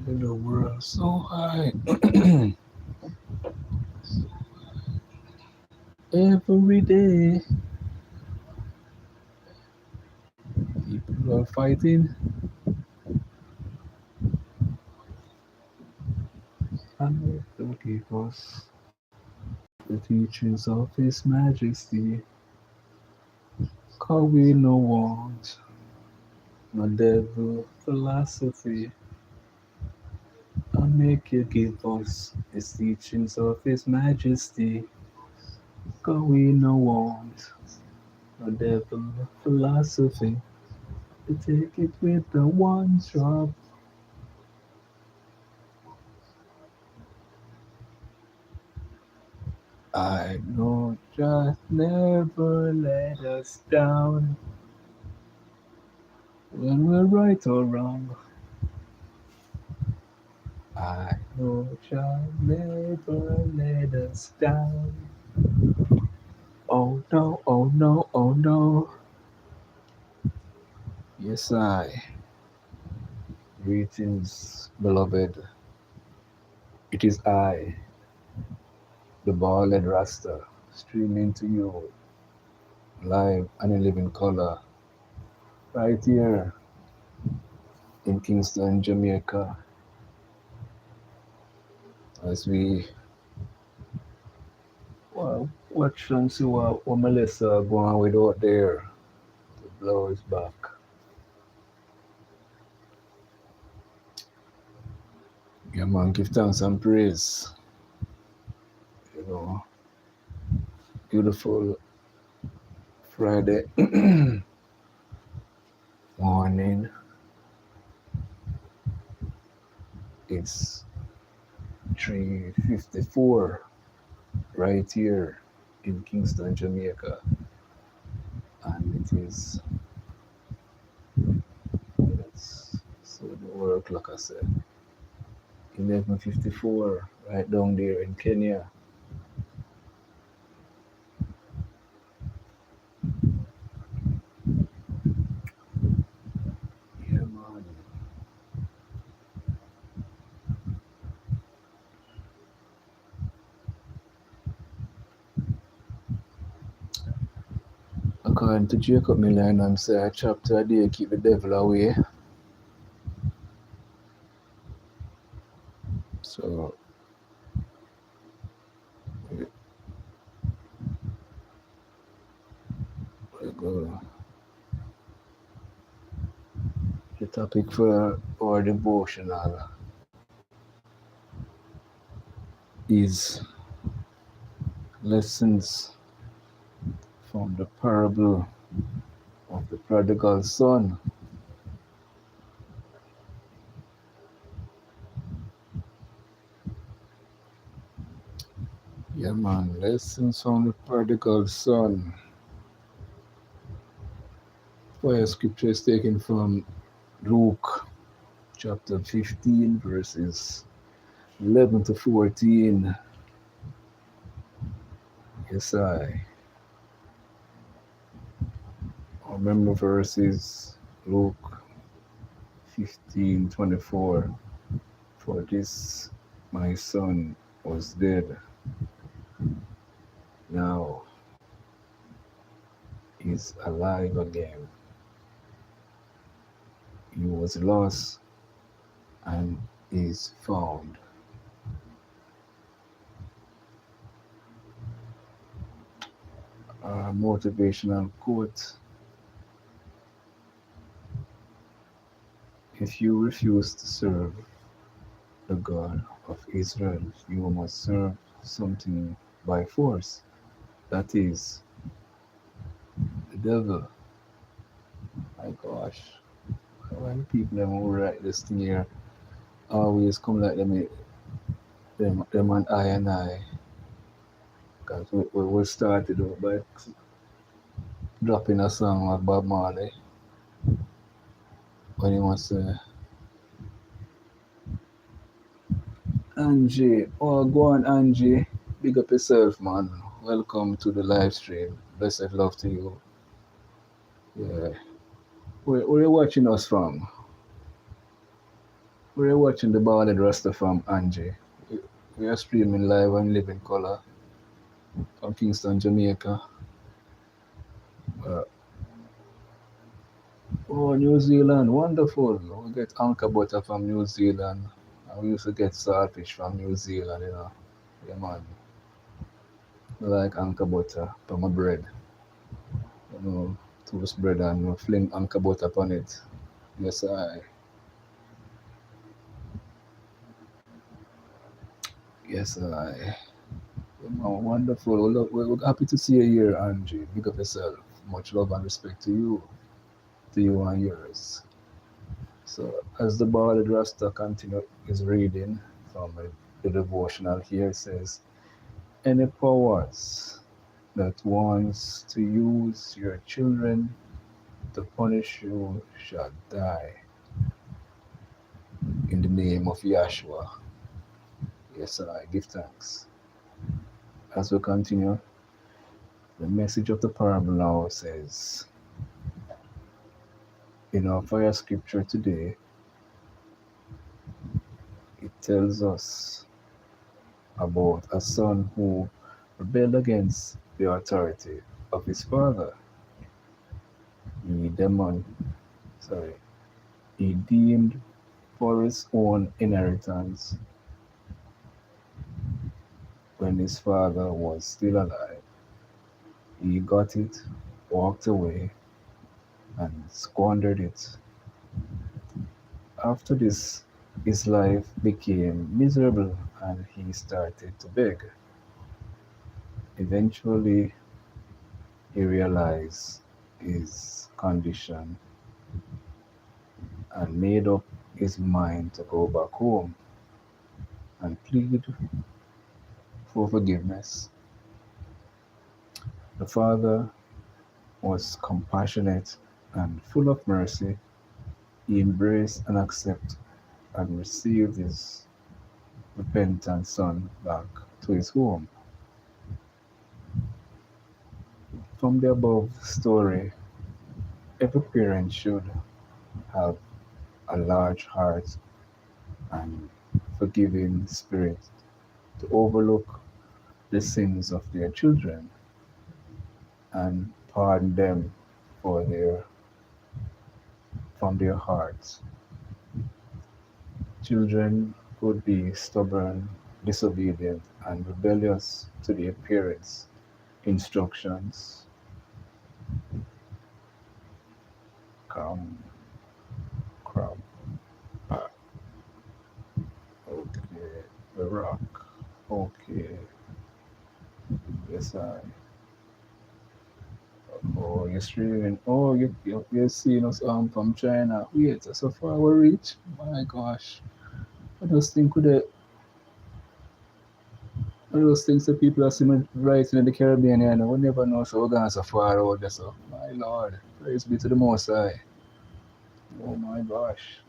The world so high. Every day, people are fighting and to give us the teachings of His Majesty. Cause we no want no devil philosophy. And make you give us His teachings of His Majesty. Cause we no want no devil philosophy. To take it with the one drop. I know just never let us down when we're right or wrong. I know just never let us down. Oh no, oh no, oh no. Yes, I. Greetings, beloved. It is I, the bald Rasta, streaming to you live and in living color right here in Kingston, Jamaica, as we watch and see what Melissa going with out there to blow his back. Yeah, man, give thanks and praise. You know, beautiful Friday morning. It's 3:54 right here in Kingston, Jamaica, and it is so the world clock I said 11:54 right down there in Kenya. Yeah, man. According to Jacob Millennium, say a chapter a day keep the devil away. So we go. The topic for our devotional is lessons from the parable of the prodigal son. Yeah, man, lessons from the prodigal son. Well, scripture is taken from Luke chapter 15, verses 11 to 14. Yes, I remember verses Luke 15:24. For this my son was dead, now is alive again. He was lost and is found. A motivational quote: if you refuse to serve the God of Israel, you must serve something by force. That is the devil. My gosh, why do people who write this thing here always come like them and I and I? Because we started out by dropping a song of Bob Marley when he wants to Angie. Oh, go on, Angie. Big up yourself, man. Welcome to the live stream. Blessed love to you. Yeah. Where you watching us from? Where you watching the Ballad Rasta from, Angie? We are streaming live and live in color from Kingston, Jamaica. Uh, oh, New Zealand. Wonderful. We get anchor butter from New Zealand. And we used to get saltfish from New Zealand, you know. Yeah, man. I like anchor butter for my bread. You know, toast bread and fling anchor butter upon it. Yes, I. Yes, I. Oh, wonderful. We're happy to see you here, Angie. Big up yourself. Much love and respect to you and yours. So, as the Ballad Rasta continue is reading from the devotional here, it says, any powers that wants to use your children to punish you shall die. In the name of Yahshua. Yes, I give thanks. As we continue, the message of the parable now says, in our fire scripture today, it tells us about a son who rebelled against the authority of his father. He demon, sorry, he deemed for his own inheritance when his father was still alive. He got it, walked away, and squandered it. After this, his life became miserable and he started to beg. Eventually, he realized his condition and made up his mind to go back home and plead for forgiveness. The father was compassionate and full of mercy. He embraced and accepted and received his repentant son back to his home. From the above story, every parent should have a large heart and forgiving spirit to overlook the sins of their children and pardon them for their from their hearts. Children could be stubborn, disobedient, and rebellious to their parents' instructions. Come, crumb, back. Okay, the rock. Okay, yes, I. Oh, you're streaming. Oh, you're seeing us from China. Wait, so far we reach. My gosh, I just think One of those things that people are seeing right in the Caribbean, you know, we never know, so we're going so far out there, so my Lord, praise be to the Most High. Oh my gosh.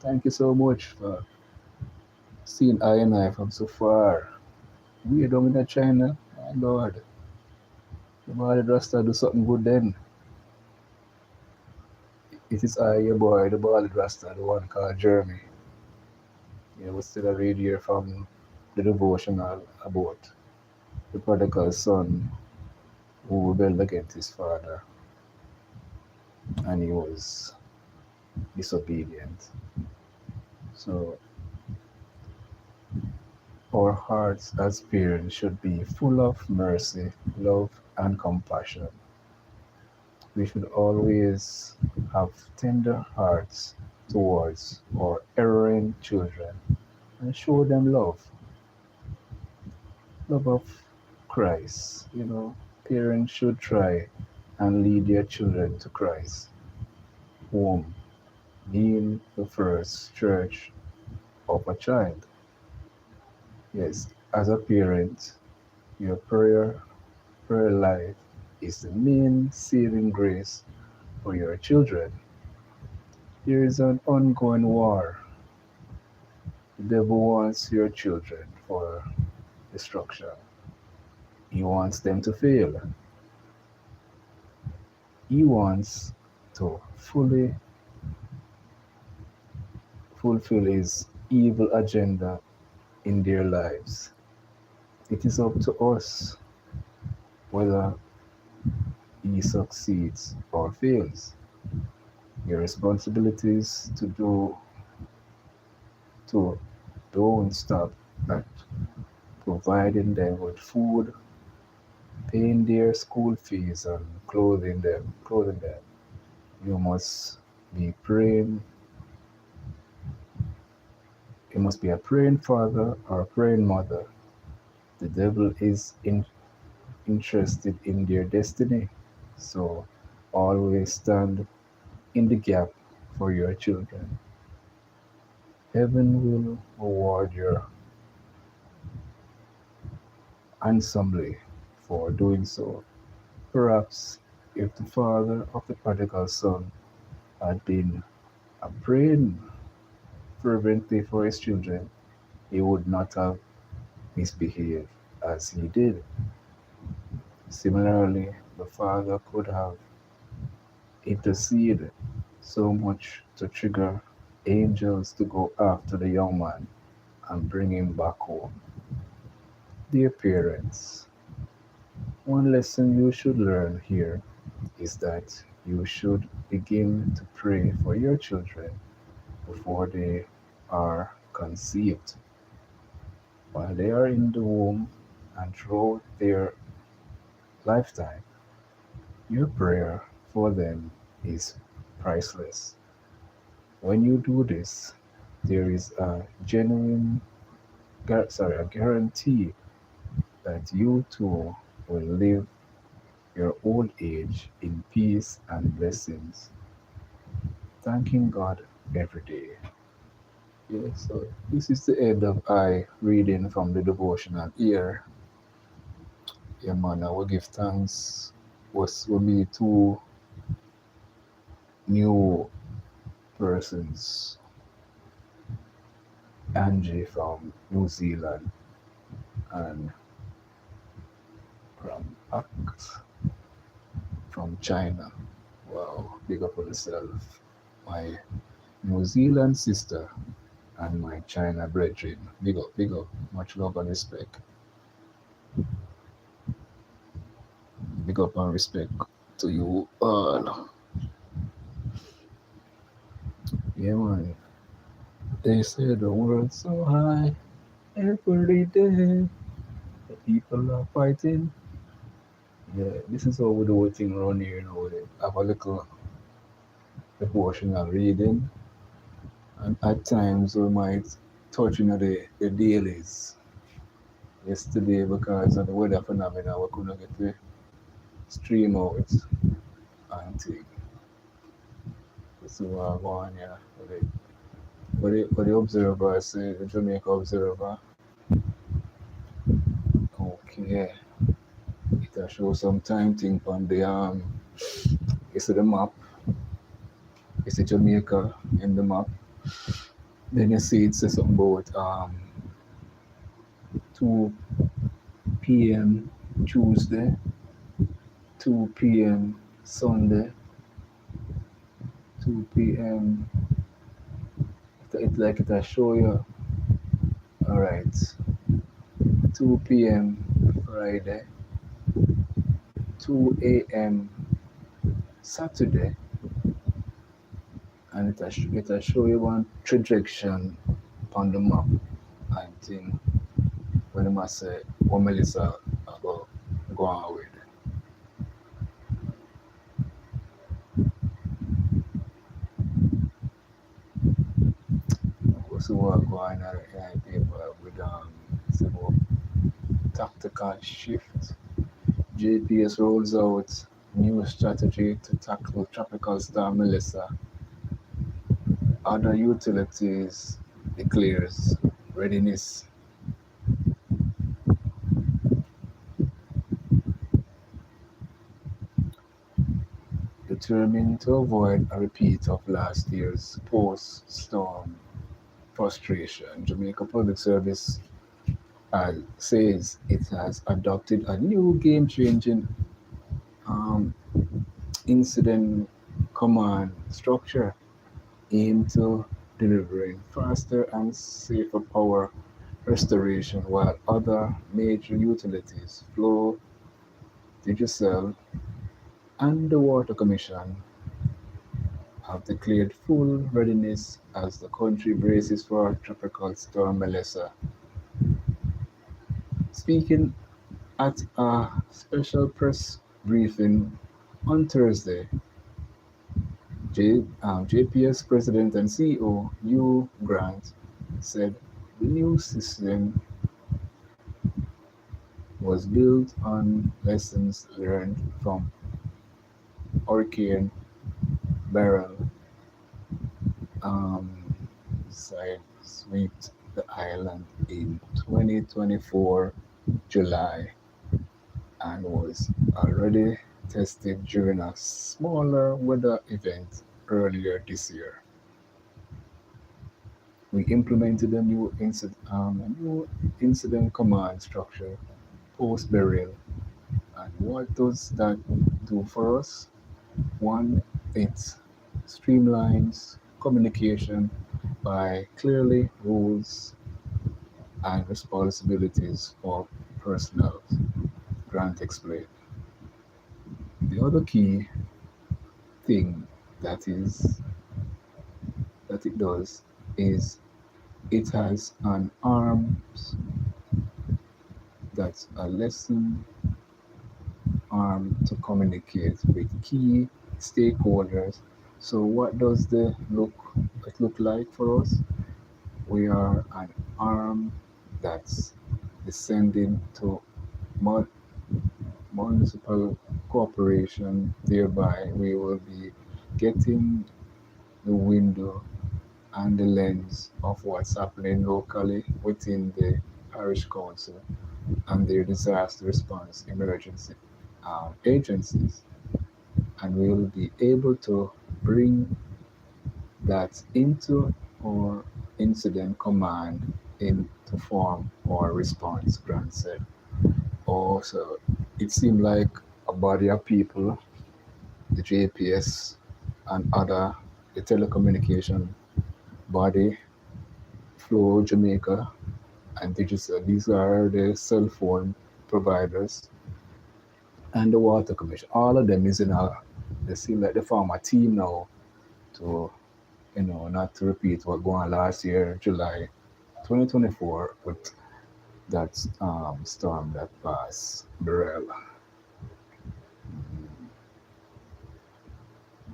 Thank you so much for seeing I and I from so far. We are down in China, my Lord. The body Rasta do something good then. It is I, your boy, the body Rasta, the one called Jeremy. Yeah, we still a read here from the devotional about the prodigal son who rebelled against his father and he was disobedient. So our hearts as parents should be full of mercy, love, and compassion. We should always have tender hearts towards our erring children and show them love of Christ. You know, parents should try and lead their children to Christ. Home being the first church of a child. Yes, as a parent, your prayer life is the main saving grace for your children. There is an ongoing war. The devil wants your children for destruction. He wants them to fail. He wants to fully fulfill his evil agenda in their lives. It is up to us whether he succeeds or fails. Your responsibilities to don't stop at providing them with food, paying their school fees and clothing them. You must be praying. You must be a praying father or a praying mother. The devil is interested in their destiny. So always stand in the gap for your children. Heaven will reward you handsomely for doing so. Perhaps if the father of the prodigal son had been praying fervently for his children, he would not have misbehaved as he did. Similarly, the father could have interceded so much to trigger angels to go after the young man and bring him back home. Dear parents, one lesson you should learn here is that you should begin to pray for your children before they are conceived, while they are in the womb and throughout their lifetime. Your prayer for them is priceless. When you do this, there is a a guarantee that you too will live your old age in peace and blessings, thanking God every day. Yeah, so this is the end of I reading from the devotional here. Yeah, man, I will give thanks. Was will be two new persons, Angie from New Zealand and from Pax from China. Wow, big up on yourself. My New Zealand sister and my China brethren. Big up, big up. Much love and respect. Big up and respect to you all. Yeah, man. They say the world's so high every day. The people are fighting. Yeah, this is how we do a thing around here, you know. We have a little devotional reading, and at times we might touch the dailies. Yesterday, because of the weather phenomena, we couldn't get the stream out until so go on, yeah. But the observer, say the Jamaica observer, Okay, it will show some time thing on the you see the map, you see Jamaica in the map. Then you see it says something about 2 p.m. Tuesday, 2 p.m. Sunday, 2 p.m. It like it will show you. All right, 2 p.m. Friday, 2 a.m. Saturday, and it will show you one trajectory on the map. I think when I must say, what Melissa about going with. So what going on in paper with it's about tactical shift. JPS rolls out new strategy to tackle tropical storm Melissa. Other utilities declares readiness. Determined to avoid a repeat of last year's post-storm frustration, Jamaica Public Service says it has adopted a new game-changing um, incident command structure aimed to delivering faster and safer power restoration, while other major utilities, Flow, Digicel, and the Water Commission, have declared full readiness as the country braces for Tropical Storm Melissa. Speaking at a special press briefing on Thursday, JPS President and CEO Hugh Grant said the new system was built on lessons learned from Hurricane Beryl um, side swept the island in 2024 July and was already tested during a smaller weather event earlier this year. We implemented a new incident command structure post burial. And what does that do for us? One, it streamlines communication by clearly rules and responsibilities for personnel. Grant explained. The other key thing that is that it does is it has an arms that's a lesson arm to communicate with key stakeholders. So what does it look like for us? We are an arm that's descending to municipal cooperation. Thereby, we will be getting the window and the lens of what's happening locally within the parish council and their disaster response emergency agencies. And we will be able to bring that into our incident command into form or response, Grant said. Also, it seemed like a body of people, the JPS and other, the telecommunication body, Flow Jamaica, and Digital. These are the cell phone providers and the Water Commission. All of them is in they seem like they form a team now to, not to repeat what going on last year, July 2024, with that storm that passed Burrell.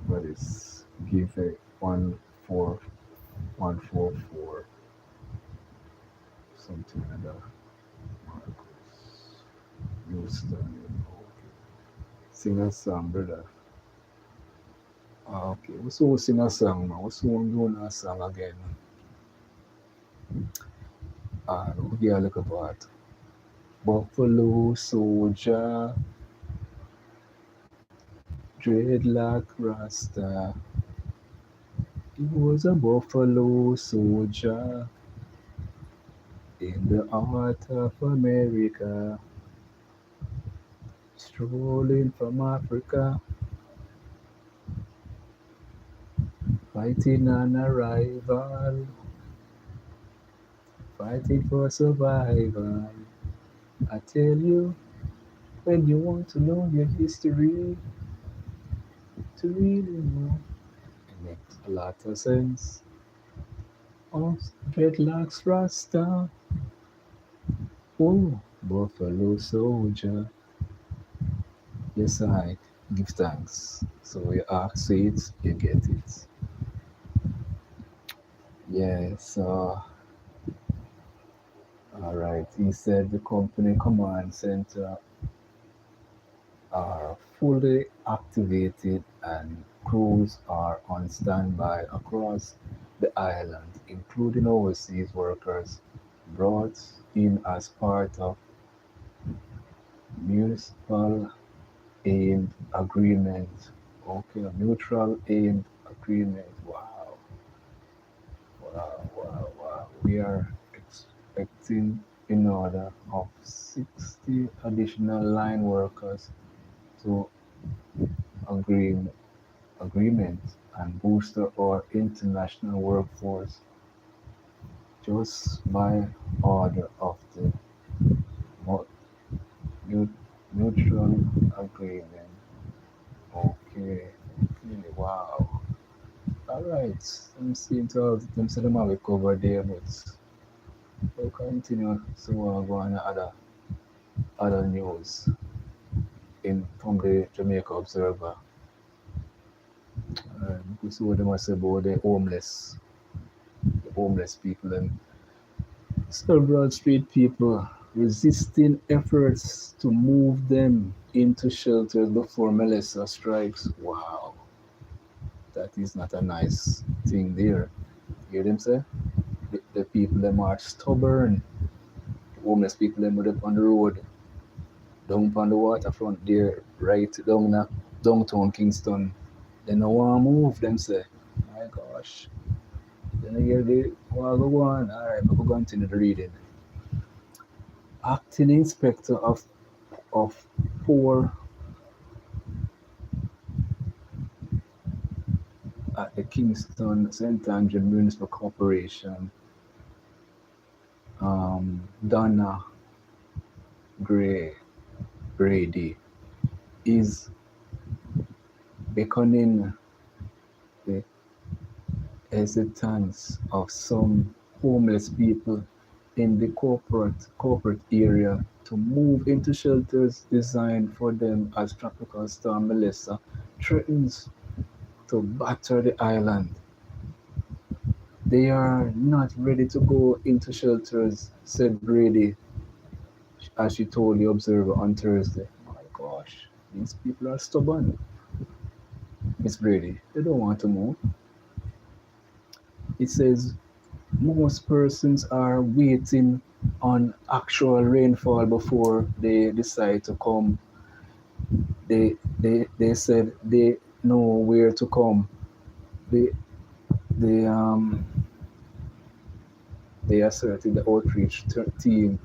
But it's give a 14144 something like that. Marcus Houston. Okay. Sing a song, brother. Okay, what's all sing a song now? What's all doing a song again? We get a little part. Buffalo soldier, dreadlock rasta. He was a buffalo soldier in the heart of America, strolling from Africa, fighting an arrival, fighting for survival. I tell you, when you want to know your history, to really know, it makes a lot of sense. Oh, dreadlocks Rasta, oh, Buffalo Soldier. Yes, I give thanks. So you ask it, you get it. Yeah, so, alright, he said the company command center are fully activated and crews are on standby across the island, including overseas workers brought in as part of municipal aid agreement. Okay, a mutual aid agreement. Wow, wow. We are expecting in order of 60 additional line workers to agree agreement and boost our international workforce just by order of the mu- mutual agreement. Okay, wow. Alright, I'm seeing to all them say them have it covered there, but we'll continue so we'll go on other news in from the Jamaica Observer. We see what they must say about the homeless people and several street people resisting efforts to move them into shelters before Melissa strikes. Wow, that is not a nice thing there. Hear them say? The people them are stubborn. The homeless people them up on the road, down on the waterfront there, right down na downtown Kingston. They no want move, them say. My gosh. Then I hear the well go on. Alright, we go continue the reading. Acting Inspector of Poor at the Kingston St. Andrew Municipal Corporation, Donna Gray Brady, is beckoning the hesitance of some homeless people in the corporate area to move into shelters designed for them as Tropical Storm Melissa threatens to batter the island. They are not ready to go into shelters, said Brady, as she told the Observer on Thursday. My gosh, these people are stubborn, Miss Brady. They don't want to move. It says most persons are waiting on actual rainfall before they decide to come. They said they know where to come. They they they asserted the outreach team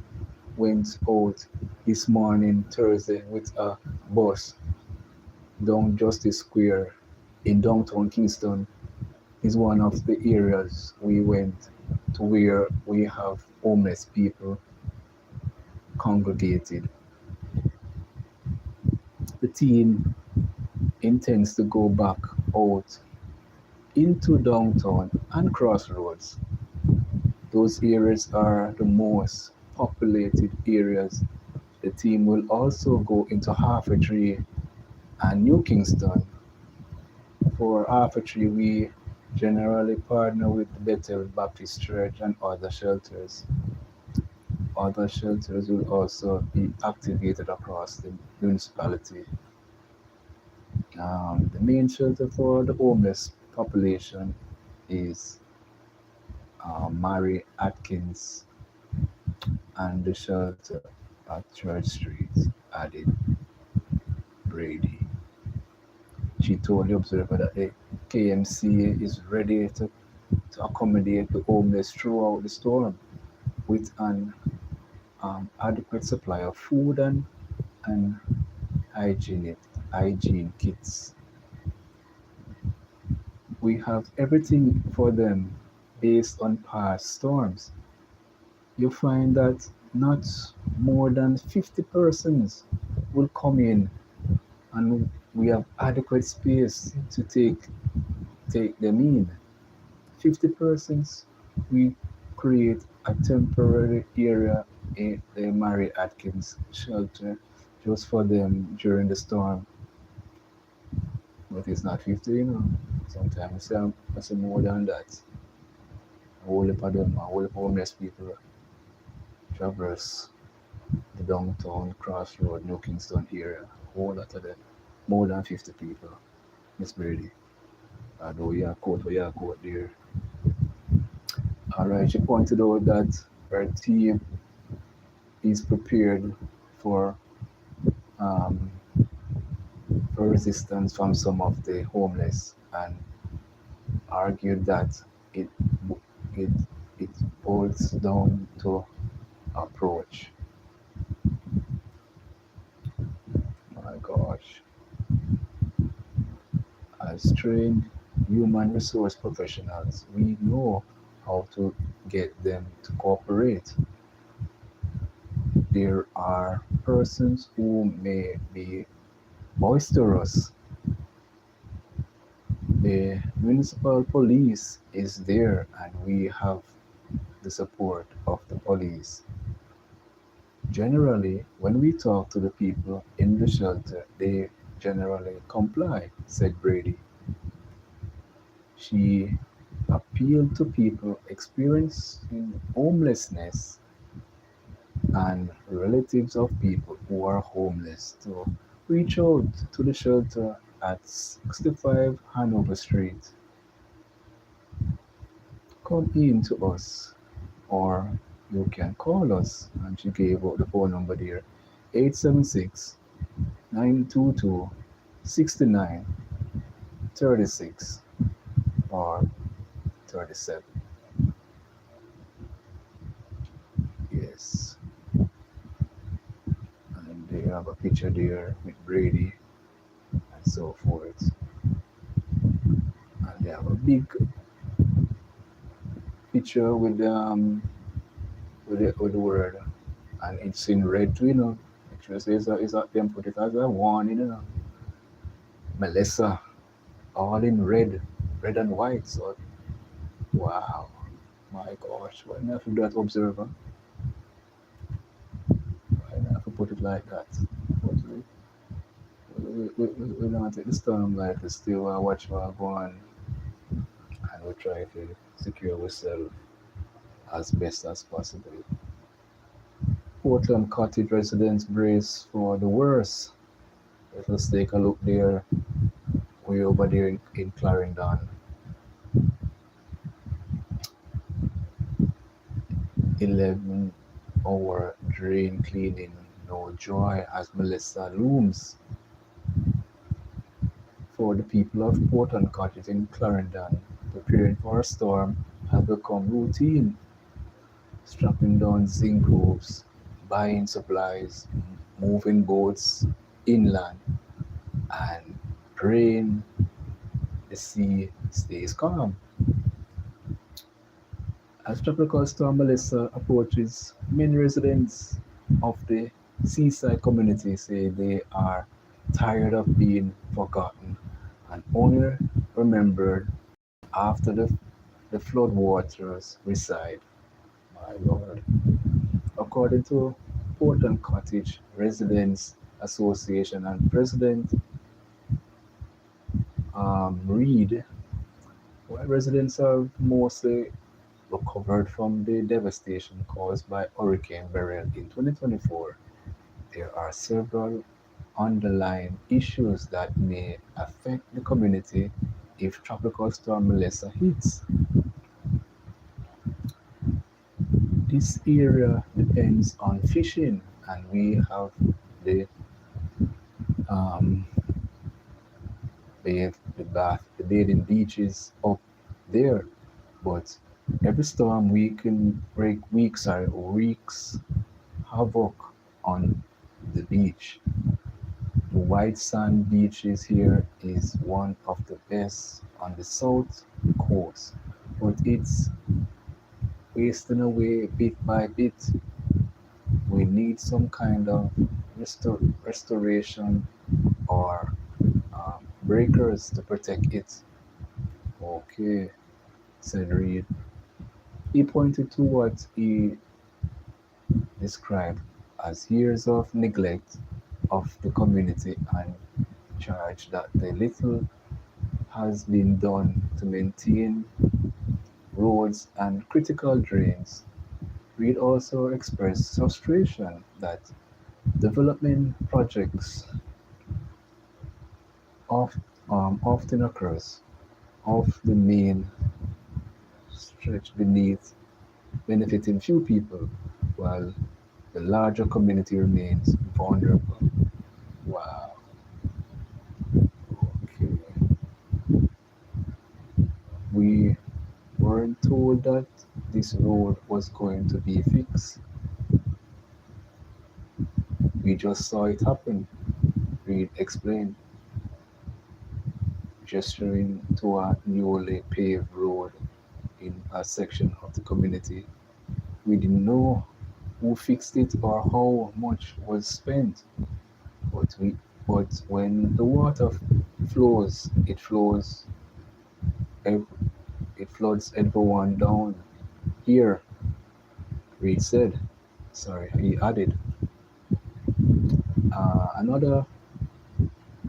went out this morning Thursday with a bus down Justice Square in downtown Kingston is one of the areas we went to where we have homeless people congregated. The team intends to go back out into downtown and crossroads. Those areas are the most populated areas. The team will also go into Half a Tree and New Kingston. For Half a Tree, we generally partner with the Bethel Baptist Church and other shelters. Other shelters will also be activated across the municipality. The main shelter for the homeless population is Mary Atkins and the shelter at Church Street, added Brady. She told the Observer that the KMCA is ready to accommodate the homeless throughout the storm with an adequate supply of food and hygiene, hygiene kits. We have everything for them based on past storms. You find that not more than 50 persons will come in, and we have adequate space to take them in. 50 persons, we create a temporary area in the Mary Atkins shelter just for them during the storm. But it's not 50, you know. Sometimes I see more than that. A whole heap of them, a whole heap of homeless people traverse the downtown crossroad, New Kingston area. A whole lot of them. More than 50 people, Miss Brady. Although you quote there. Alright, she pointed out that her team is prepared for um, for resistance from some of the homeless and argued that it it it boils down to approach. My gosh, as trained human resource professionals, we know how to get them to cooperate. There are persons who may be boisterous. The municipal police is there, and we have the support of the police. Generally, when we talk to the people in the shelter, they generally comply, said Brady. She appealed to people experiencing homelessness and relatives of people who are homeless to reach out to the shelter at 65 Hanover Street. Come in to us, or you can call us. And she gave out the phone number there, 876 922 6936 or 37. Yes. And they have a picture there with Brady and so forth. And they have a big picture with the word, and it's in red too, you know. Actually, so it's a, them put it as a warning, you know. Melissa, all in red and white. So wow, my gosh, why not do that, Observer? Why not put it like that? But we don't take the storm like this. Still, watch what go on, and we try to secure ourselves as best as possible. Portland Cottage residents brace for the worst. Let us take a look there, way over there in Clarendon. 11-hour drain cleaning, no joy as Melissa looms. For the people of Portland Cottage in Clarendon, preparing for a storm has become routine. Strapping down zinc roofs, buying supplies, moving boats inland, and praying the sea stays calm. As Tropical Storm Melissa approaches, many residents of the seaside community say they are tired of being forgotten and only remembered after the floodwaters recede. My Lord. According to Portland Cottage Residents Association and President Reed, while residents have mostly recovered from the devastation caused by Hurricane Beryl in 2024, there are several underlying issues that may affect the community if Tropical Storm Melissa hits. This area depends on fishing, and we have the um, the bathing beaches up there. But every storm wreaks havoc on the beach. The white sand beaches here is one of the best on the south coast, but it's wasting away bit by bit. We need some kind of restoration or breakers to protect it. Okay, said Reed. He pointed to what he described as years of neglect of the community and charged that the little has been done to maintain roads and critical drains. Reid also expressed frustration that development projects of, often occurs off the main stretch beneath benefiting few people, while the larger community remains vulnerable. Wow. Okay. We weren't told that this road was going to be fixed. We just saw it happen. Reed explained, gesturing to a newly paved road in a section of the community. We didn't know who fixed it or how much was spent, but when the water flows, ev- it floods everyone down here. Reed said. Sorry, he added. Another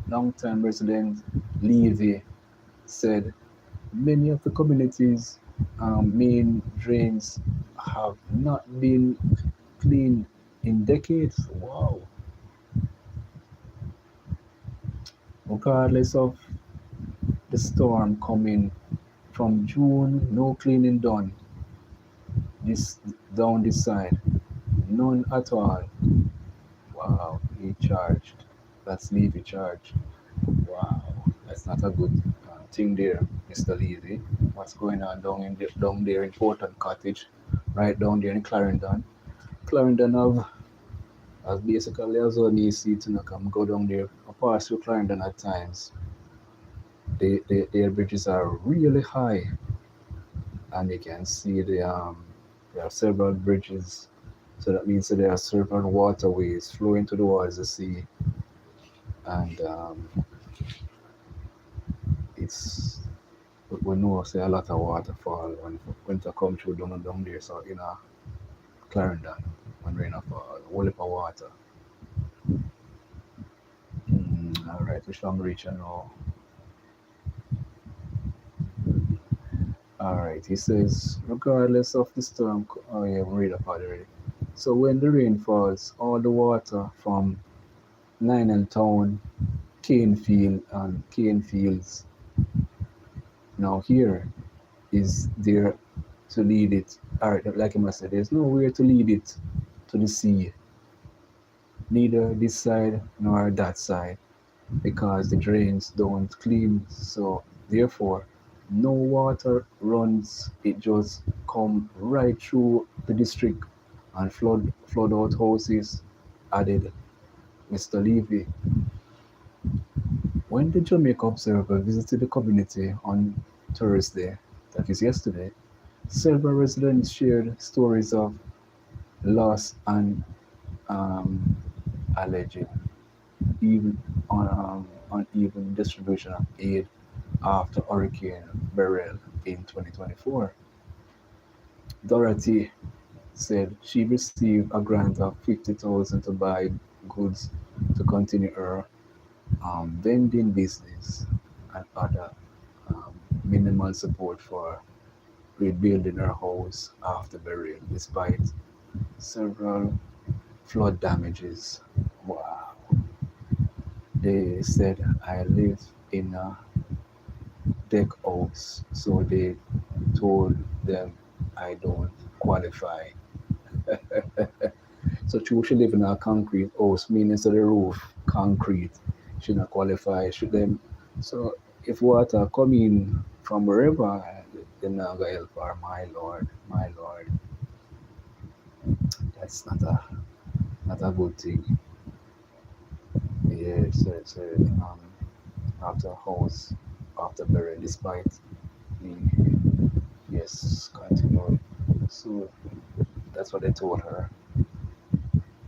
long-time resident, Levy, said many of the community's main drains have not been cleaned in decades. Wow. Regardless of the storm coming from June, no cleaning done this down this side. None at all. Wow, he charged. That's Levy charged. Wow, that's not a good thing there, Mr. Levy. What's going on down there in Portland Cottage, right down there in Clarendon? Clarendon have as basically as well me see to come go down there. I pass through Clarendon at times. Their bridges are really high, and you can see there are several bridges. So that means that there are several waterways flowing towards the sea, and it's we know say a lot of waterfall when winter come through down there. So Clarendon when rain fall, whole heap of water. All right, which I'm reaching now. All right, he says, regardless of the storm, oh yeah, we read about it already. So when the rain falls, all the water from Nine Town, Cane Fields, now here is there to lead it. All right, like I must say, there's nowhere to lead it to the sea, neither this side nor that side, because the drains don't clean. So therefore, no water runs. It just come right through the district and flood out houses. Added Mr. Levy. When the Jamaica Observer visited the community on Thursday, that is yesterday, several residents shared stories of loss and um, alleged even uneven distribution of aid after Hurricane Beryl in 2024. Dorothy said she received a grant of 50,000 to buy goods to continue her vending business and other um, minimal support for rebuilding her house after burial, despite several flood damages. Wow. They said I live in a deck house, so they told them I don't qualify. So true, she live in a concrete house, meaning so the roof concrete. She not qualify. Should them. So if water come in from wherever, then not gonna help her. My lord, that's not a good thing. Yeah, so after house, after burial, despite the yes, continue. So that's what they told her.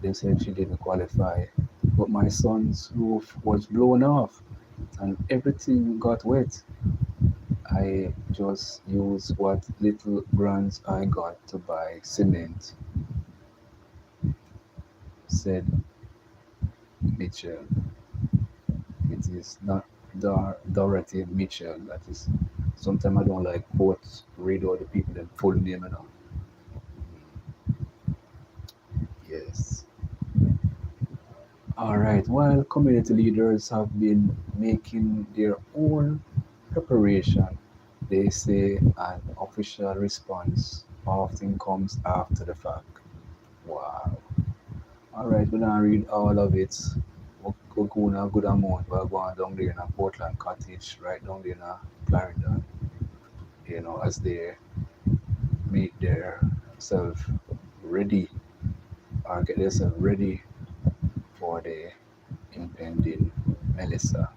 They said she didn't qualify, but my son's roof was blown off and everything got wet. I just used what little grants I got to buy cement, said Mitchell. It is not Dorothy Mitchell. That is. Sometimes I don't like quotes, read all the people them full name and all. Yes. All right. While community leaders have been making their own preparation, they say an official response often comes after the fact. Wow. All right, we're gonna read all of it. We're going a good amount. We're going down there in a Portland Cottage, right down there in a Clarendon. As they make their self ready or get themselves ready for the impending Melissa,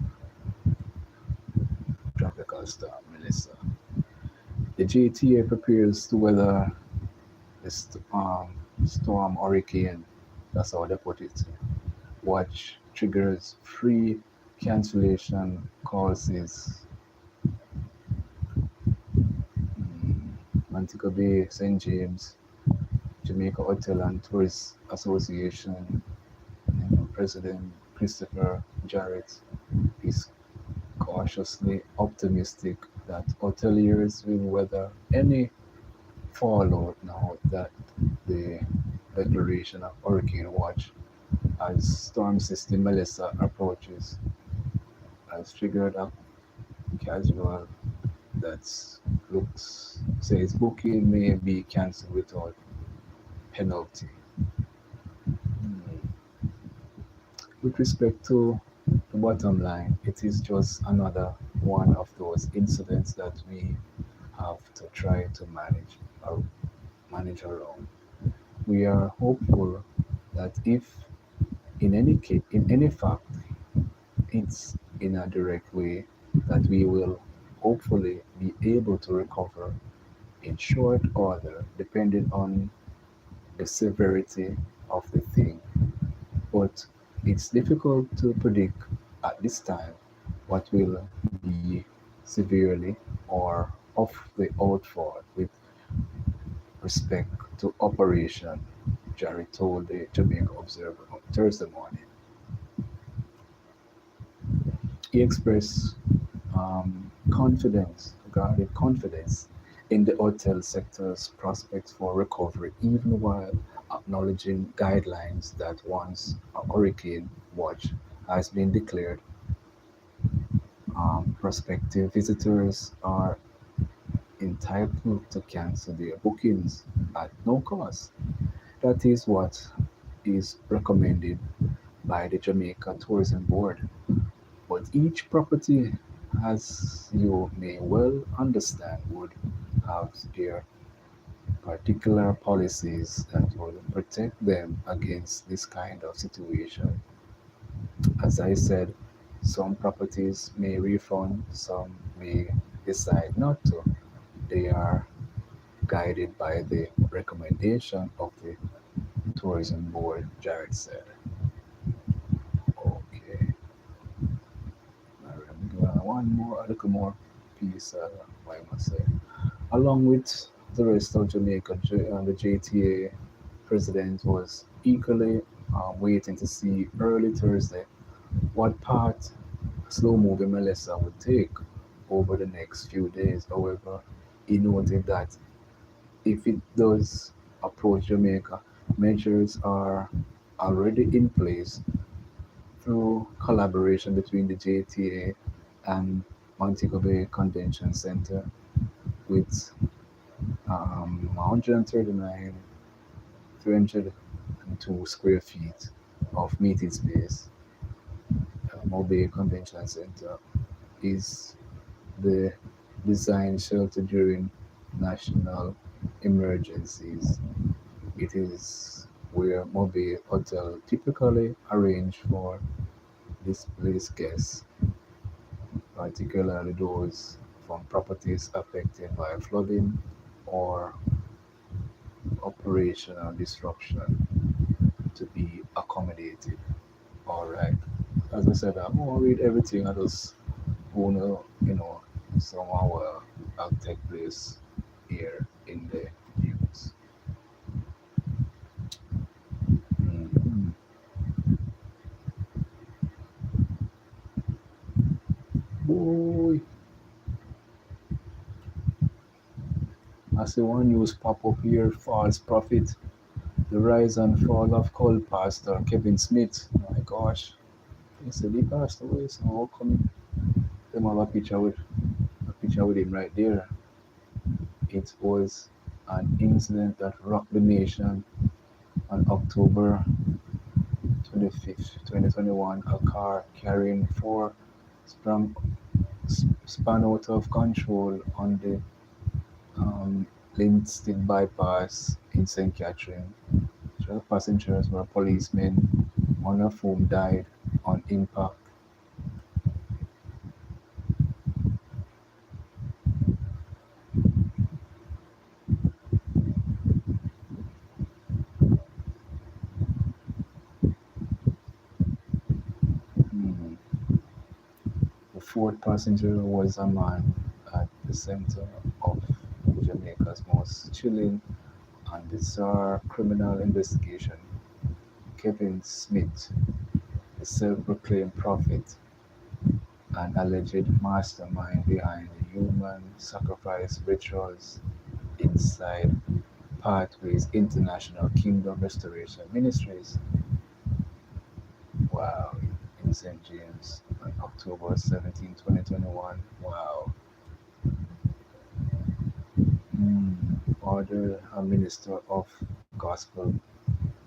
tropical storm Melissa. The JTA prepares to weather the storm hurricane. That's how they put it. Watch triggers free cancellation causes Montego Bay, St. James, Jamaica Hotel and Tourist Association. President Christopher Jarrett is cautiously optimistic that hoteliers will weather any fallout now that the declaration of Hurricane Watch as storm system Melissa approaches has triggered a casual that looks says booking may be cancelled without penalty. With respect to the bottom line, it is just another one of those incidents that we have to try to manage around. We are hopeful that if in any fact it's in a direct way that we will hopefully be able to recover in short order depending on the severity of the thing. But it's difficult to predict at this time what will be severely or off the outfall with respect to Operation, Jerry told the Jamaica Observer on Thursday morning. He expressed guarded confidence in the hotel sector's prospects for recovery, even while acknowledging guidelines that once a hurricane watch has been declared, prospective visitors are entitled to cancel their bookings at no cost. That is what is recommended by the Jamaica Tourism Board. But each property, as you may well understand, would have their particular policies that will protect them against this kind of situation. As I said, some properties may refund, some may decide not to. They are guided by the recommendation of the tourism board, Jared said. Okay, one more, a little more piece, I must say. Along with the rest of Jamaica, the JTA president was eagerly waiting to see early Thursday what path slow moving Melissa would take over the next few days. However, he noted that if it does approach Jamaica, measures are already in place through collaboration between the JTA and Montego Bay Convention Center with 139, 300 2 square feet of meeting space. Mobile Convention Center is the design shelter during national emergencies. It is where mobile hotel typically arrange for displaced guests, particularly those from properties affected by flooding or operational disruption, to be accommodated. All right. As I said, I'm gonna read everything. I just wanna, somehow I'll take place here in the news. Mhm. Boy, I see one news pop up here. False prophet. The rise and fall of cult pastor Kevin Smith. My gosh. He said he passed away, so how come them have a picture with him right there? It was an incident that rocked the nation on October 25th, 2021. A car carrying four sprang, spun out of control on the Linstead bypass in St. Catherine. 12 passengers were policemen, one of whom died on impact. 嗯 The fourth passenger was a man at the center of Jamaica's most chilling and bizarre criminal investigation. Kevin Smith, the self-proclaimed prophet and alleged mastermind behind the human sacrifice rituals inside Pathways International Kingdom Restoration Ministries. Wow, in St. James on October 17, 2021. Wow. Ordered a minister of gospel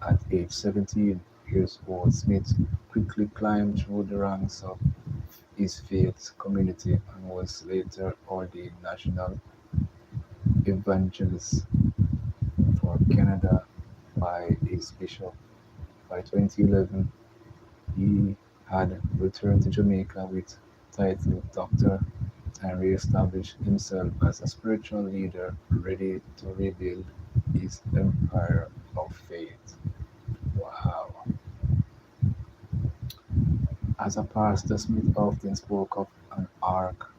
at age 17 years old, Smith quickly climbed through the ranks of his faith community and was later ordained national evangelist for Canada by his bishop. By 2011, he had returned to Jamaica with title Doctor and re-established himself as a spiritual leader ready to rebuild his empire of faith. Wow. As a pastor, Smith often spoke of an ark,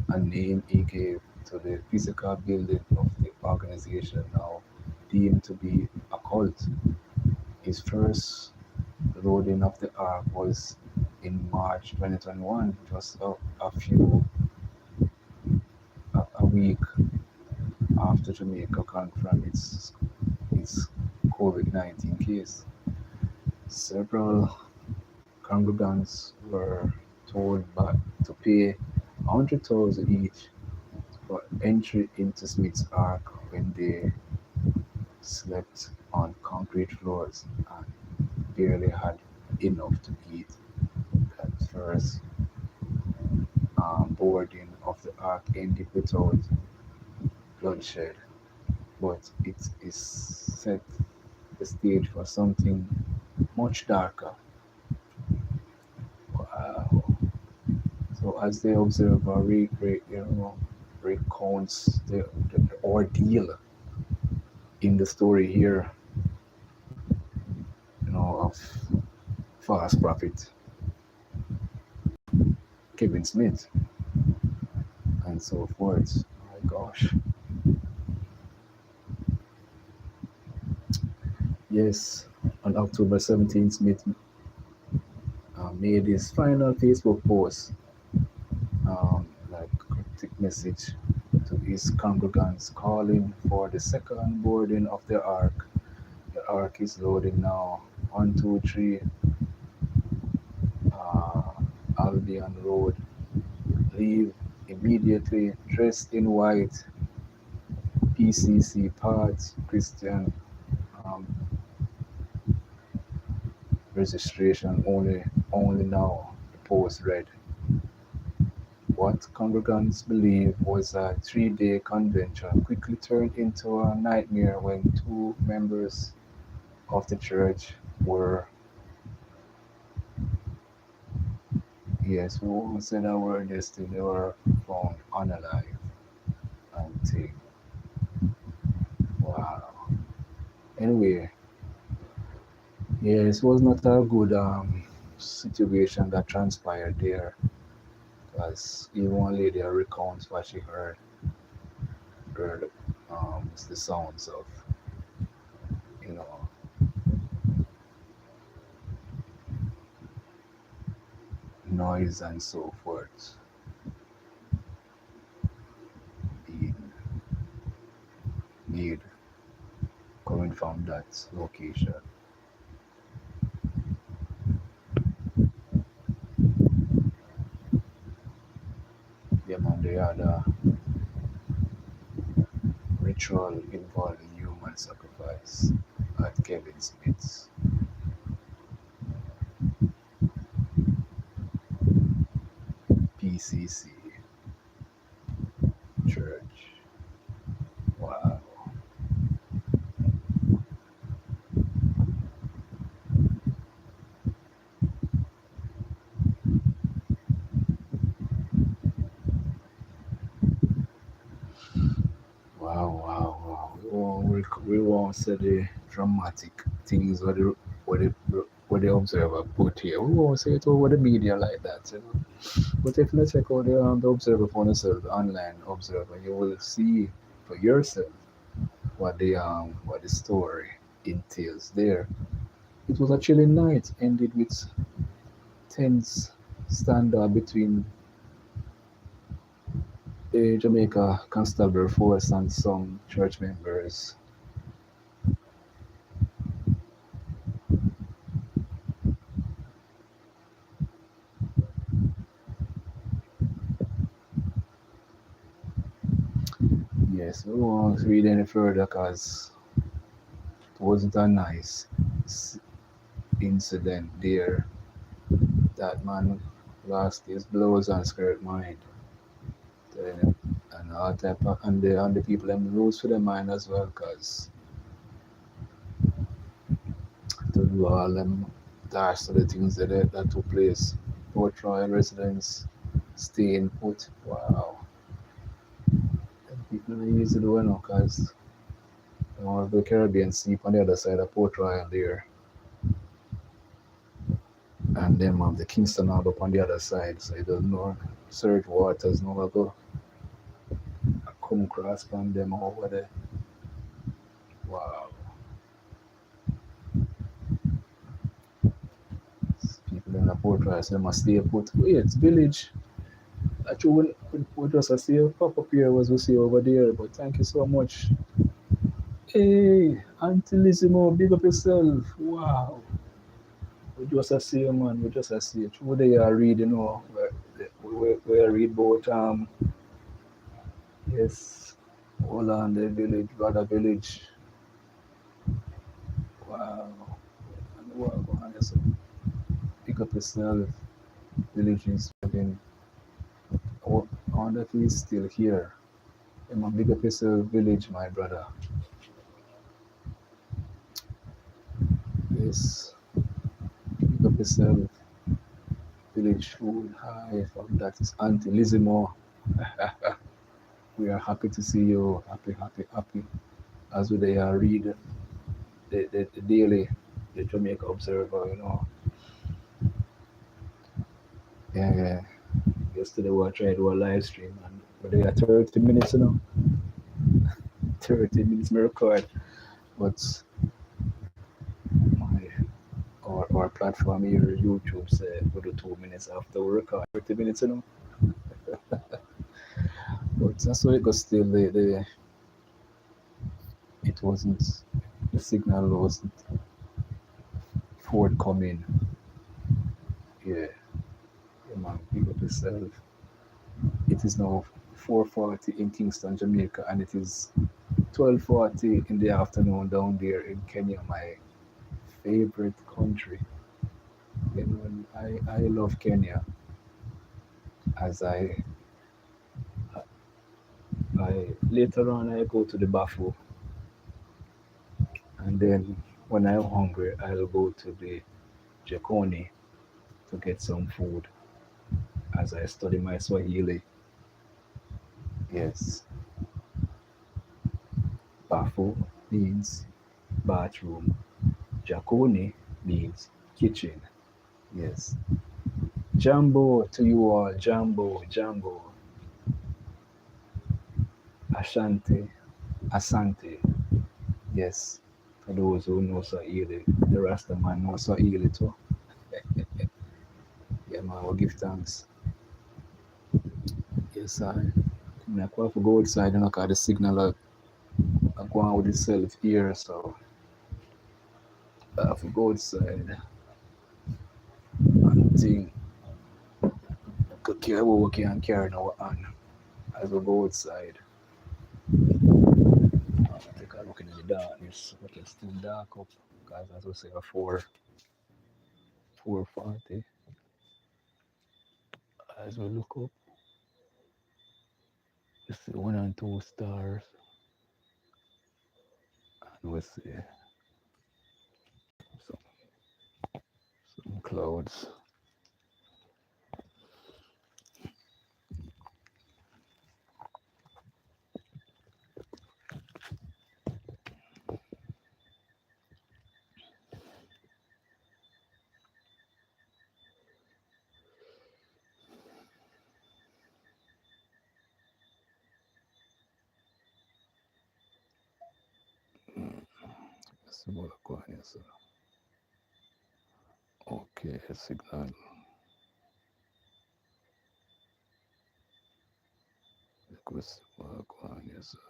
a name he gave to the physical building of the organization now deemed to be a cult. His first loading of the ark was in March 2021, just a week after Jamaica confirmed its COVID-19 case. Several congregants were told to pay 100,000 each for entry into Smith's Ark when they slept on concrete floors and barely had enough to eat. That first boarding of the Ark ended without bloodshed, but it is set the stage for something much darker. Wow. So as the observer recounts the ordeal in the story here, of false prophet Kevin Smith and so forth. My gosh. Yes, on October 17th, Smith made his final Facebook post, like cryptic message to his congregants calling for the second boarding of the ark. The ark is loading now. 123 uh, Albion Road. Leave immediately. Dressed in white. PCC parts. Christian um, registration only now, the post read. What congregants believed was a 3-day convention quickly turned into a nightmare when two members of the church were, yes, who said a word yesterday, they were found unalive and take. Wow. Anyway, yes, it was not a good situation that transpired there, because even one lady recounts what she heard the sounds of, you know, noise and so forth being made coming from that location. Yeah, man, they had a ritual involving human sacrifice at Kevin Smith's PCC church. Wow, wow. We won't say the dramatic things what the observer put here. We won't say it over the media like that, you know. But if you check out the observer for yourself, the online observer, you will see for yourself what the story entails there. It was a chilling night, ended with tense standoff between the Jamaica Constabulary Force and some church members. Yes, we won't read any further because it wasn't a nice incident there. That man lost his blows and skirt mind. And all type of, and the people them lose for their mind as well, because to do all them dastardly things that took place. Port Royal residents staying put. Wow. And people are easy to do, you know, because the Caribbean Sea on the other side of Port Royal there, and then the Kingston Harbor on the other side, so it doesn't know surge waters no go come across on them over there. Wow. People in the Port Royal, so they must stay put. Wait, it's village. Actually, we just a see pop up here was we see over there, but thank you so much. Hey, Auntie Lissimo, big up yourself. Wow. We just a see man, we just a see. Through they are reading, you know, we read about yes, Hollande village, brother village. Wow. And what go on yourself. Pick up yourself, village is fucking oh, I wonder if he's still here. Yeah, man, big up yourself, village, my brother. Yes, big up yourself, village food. Hi, from that is Auntie Lizimo. We are happy to see you. Happy. As we they read the daily, the Jamaica Observer, you know. Yeah. Yesterday we were trying to do a live stream and but they are 30 minutes, you know. 30 minutes me record. But my our platform here, YouTube said we do 2 minutes after we record 30 minutes, you know. But that's why it goes still it wasn't the signal wasn't forthcoming. Yeah, yeah man, big up yourself. It is now 4:40 in Kingston, Jamaica, and it is 12:40 in the afternoon down there in Kenya, my favorite country. You know, I love Kenya as I later on I go to the Bafu, and then when I'm hungry I'll go to the Jekoni to get some food as I study my Swahili. Yes, Bafu means bathroom. Jaconi means kitchen. Yes. Jambo to you all. Jambo, jambo. Asante, asante. Yes. For those who know Swahili, the Rasta man knows Swahili too. Yeah, man, we'll give thanks. Yes, I. I'm not quite for go outside, you know, because the signal are going with itself here, so I have to go outside and think, could carry what we can carry now on as we go outside. Take a look in the darkness, but it's still dark up, because as we say, 4:40. As we look up, you see one and two stars, and we see some, some clouds. Let's see what going here, sir. Okay, signal. Let's see what going here, sir.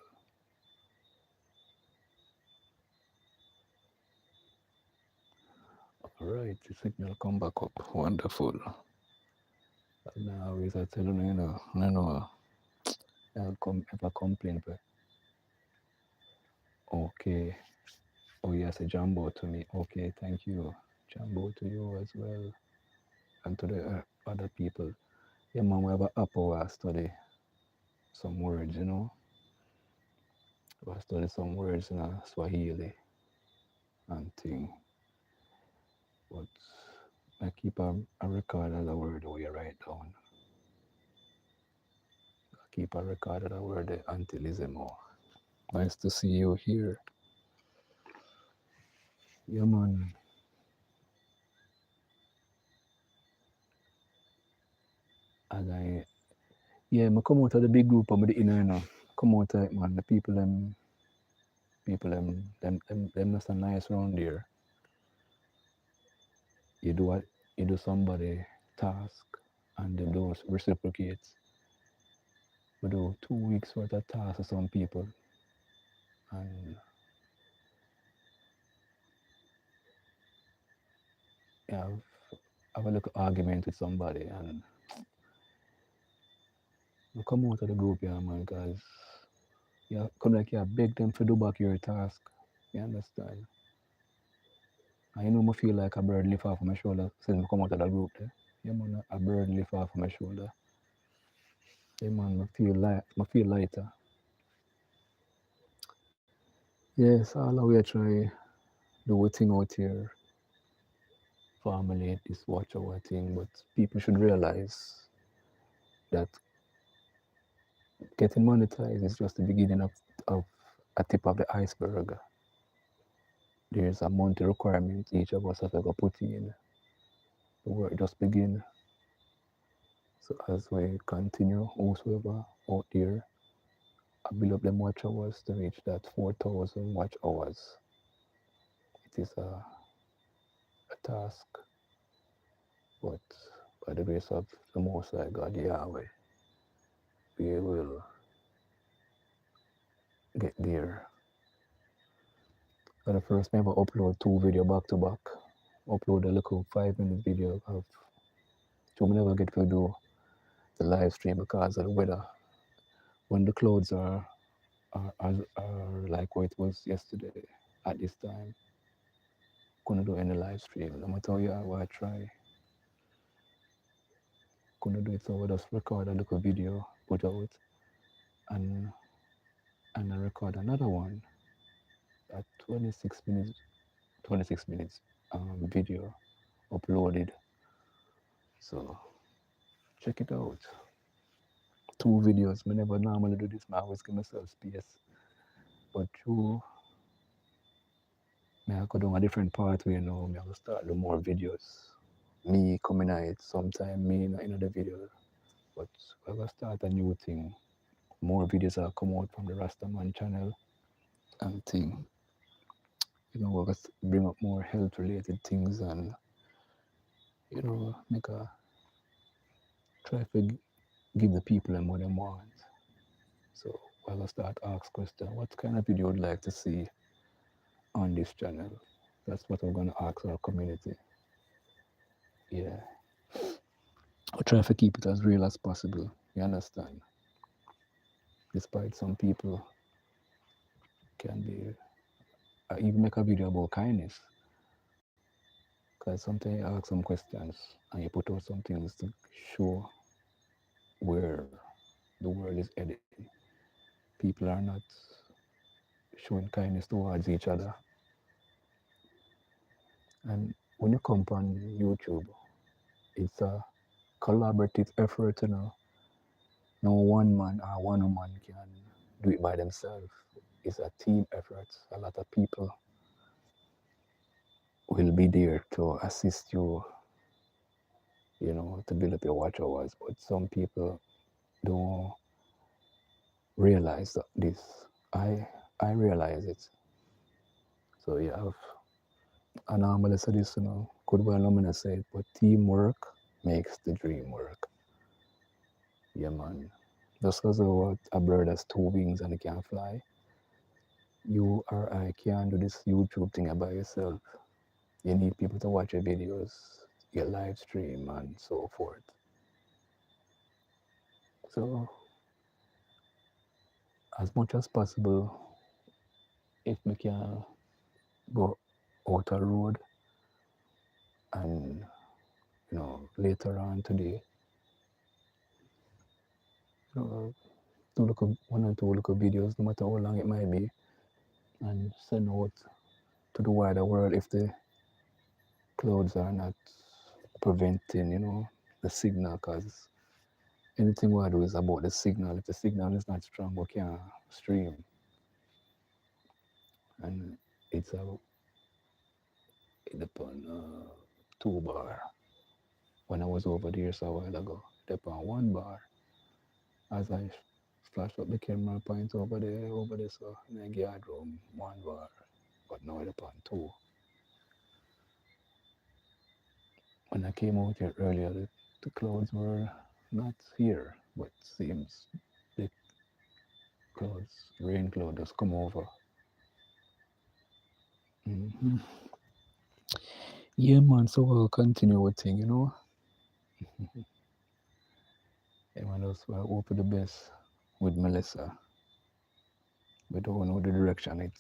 All right, the signal come back up. Wonderful. Now, is I tell you, no, I'll come if I complain, but okay. Oh, yes, a jumbo to me. Okay, thank you. Jumbo to you as well, and to the other people. Yeah, man, we have an app where I study some words, you know. I study some words in Swahili and thing. But I keep a record of the word we write down. I keep a record of the word until it's more. Nice to see you here. Yeah, man. And yeah, I come out of the big group of the inner, you know. Come out of it, man. The them not so nice around there. You do what, you do somebody task and they don't reciprocate. We do 2 weeks worth of tasks with some people and you have a little argument with somebody and you come out of the group, yeah, man, because you come like you beg them to do back your task. You understand? And you know, I feel like a bird lift off of my shoulder since I come out of the group there. Yeah, man, a bird lift off of my shoulder. Yeah, man, I feel lighter. Yes, all the way I try do a thing out here, family, this watch our thing, but people should realize that getting monetized is just the beginning of a tip of the iceberg. There's a monthly requirement each of us have to go put in. The work just begin. So as we continue, whosoever out there, I build up them watch hours to reach that 4,000 watch hours. It is a task, but by the grace of the Most High God Yahweh, we will get there. For the first time, I upload 2 video back to back. Upload a little 5 minute video of so we never get to do the live stream because of the weather. When the clouds are like what it was yesterday at this time, couldn't do any live stream. No matter how hard I try. couldn't do it, so we just record a little video, put out, and and I record another one at 26 minutes video uploaded. So check it out. Two videos. I never normally do this. I always give myself space. But through me, I could do a different pathway now. Me, I will start do more videos. Me coming out sometime, me in the video. But I will start a new thing. More videos will come out from the Rastaman channel and thing. We're going to bring up more health related things and, make a try to give the people them what they want. So I will start ask question, what kind of video would you like to see on this channel? That's what we're gonna ask our community. Yeah. We're trying to keep it as real as possible. You understand? Despite some people can be I even make a video about kindness. Because sometimes you ask some questions and you put out some things to show where the world is heading. People are not showing kindness towards each other. And when you come on YouTube, it's a collaborative effort, No one man or one woman can do it by themselves. It's a team effort. A lot of people will be there to assist you, to build up your watch hours. But some people don't realize this. I realize it. So you have, and normally say this, could well not say it, but teamwork makes the dream work. Yeah, man. Just because a bird has two wings and it can fly, you or I can't do this YouTube thing by yourself. You need people to watch your videos, your live stream, and so forth. So, as much as possible, if we can go out a road and, later on today, one or two little videos, no matter how long it might be, and send out to the wider world if the clouds are not preventing, the signal, because anything we do is about the signal. If the signal is not strong, we can't stream. And it's upon 2 bar. When I was over there so a while ago, it upon 1 bar. As I flashed up the camera point over there, so in the yard room, 1 bar. But now it's upon 2. When I came out here earlier, the clouds were not here, but seems the rain cloud has come over. Mm-hmm. Yeah, man, so we'll continue with thing, Yeah, man, that's why I hope for the best with Melissa. We don't know the direction it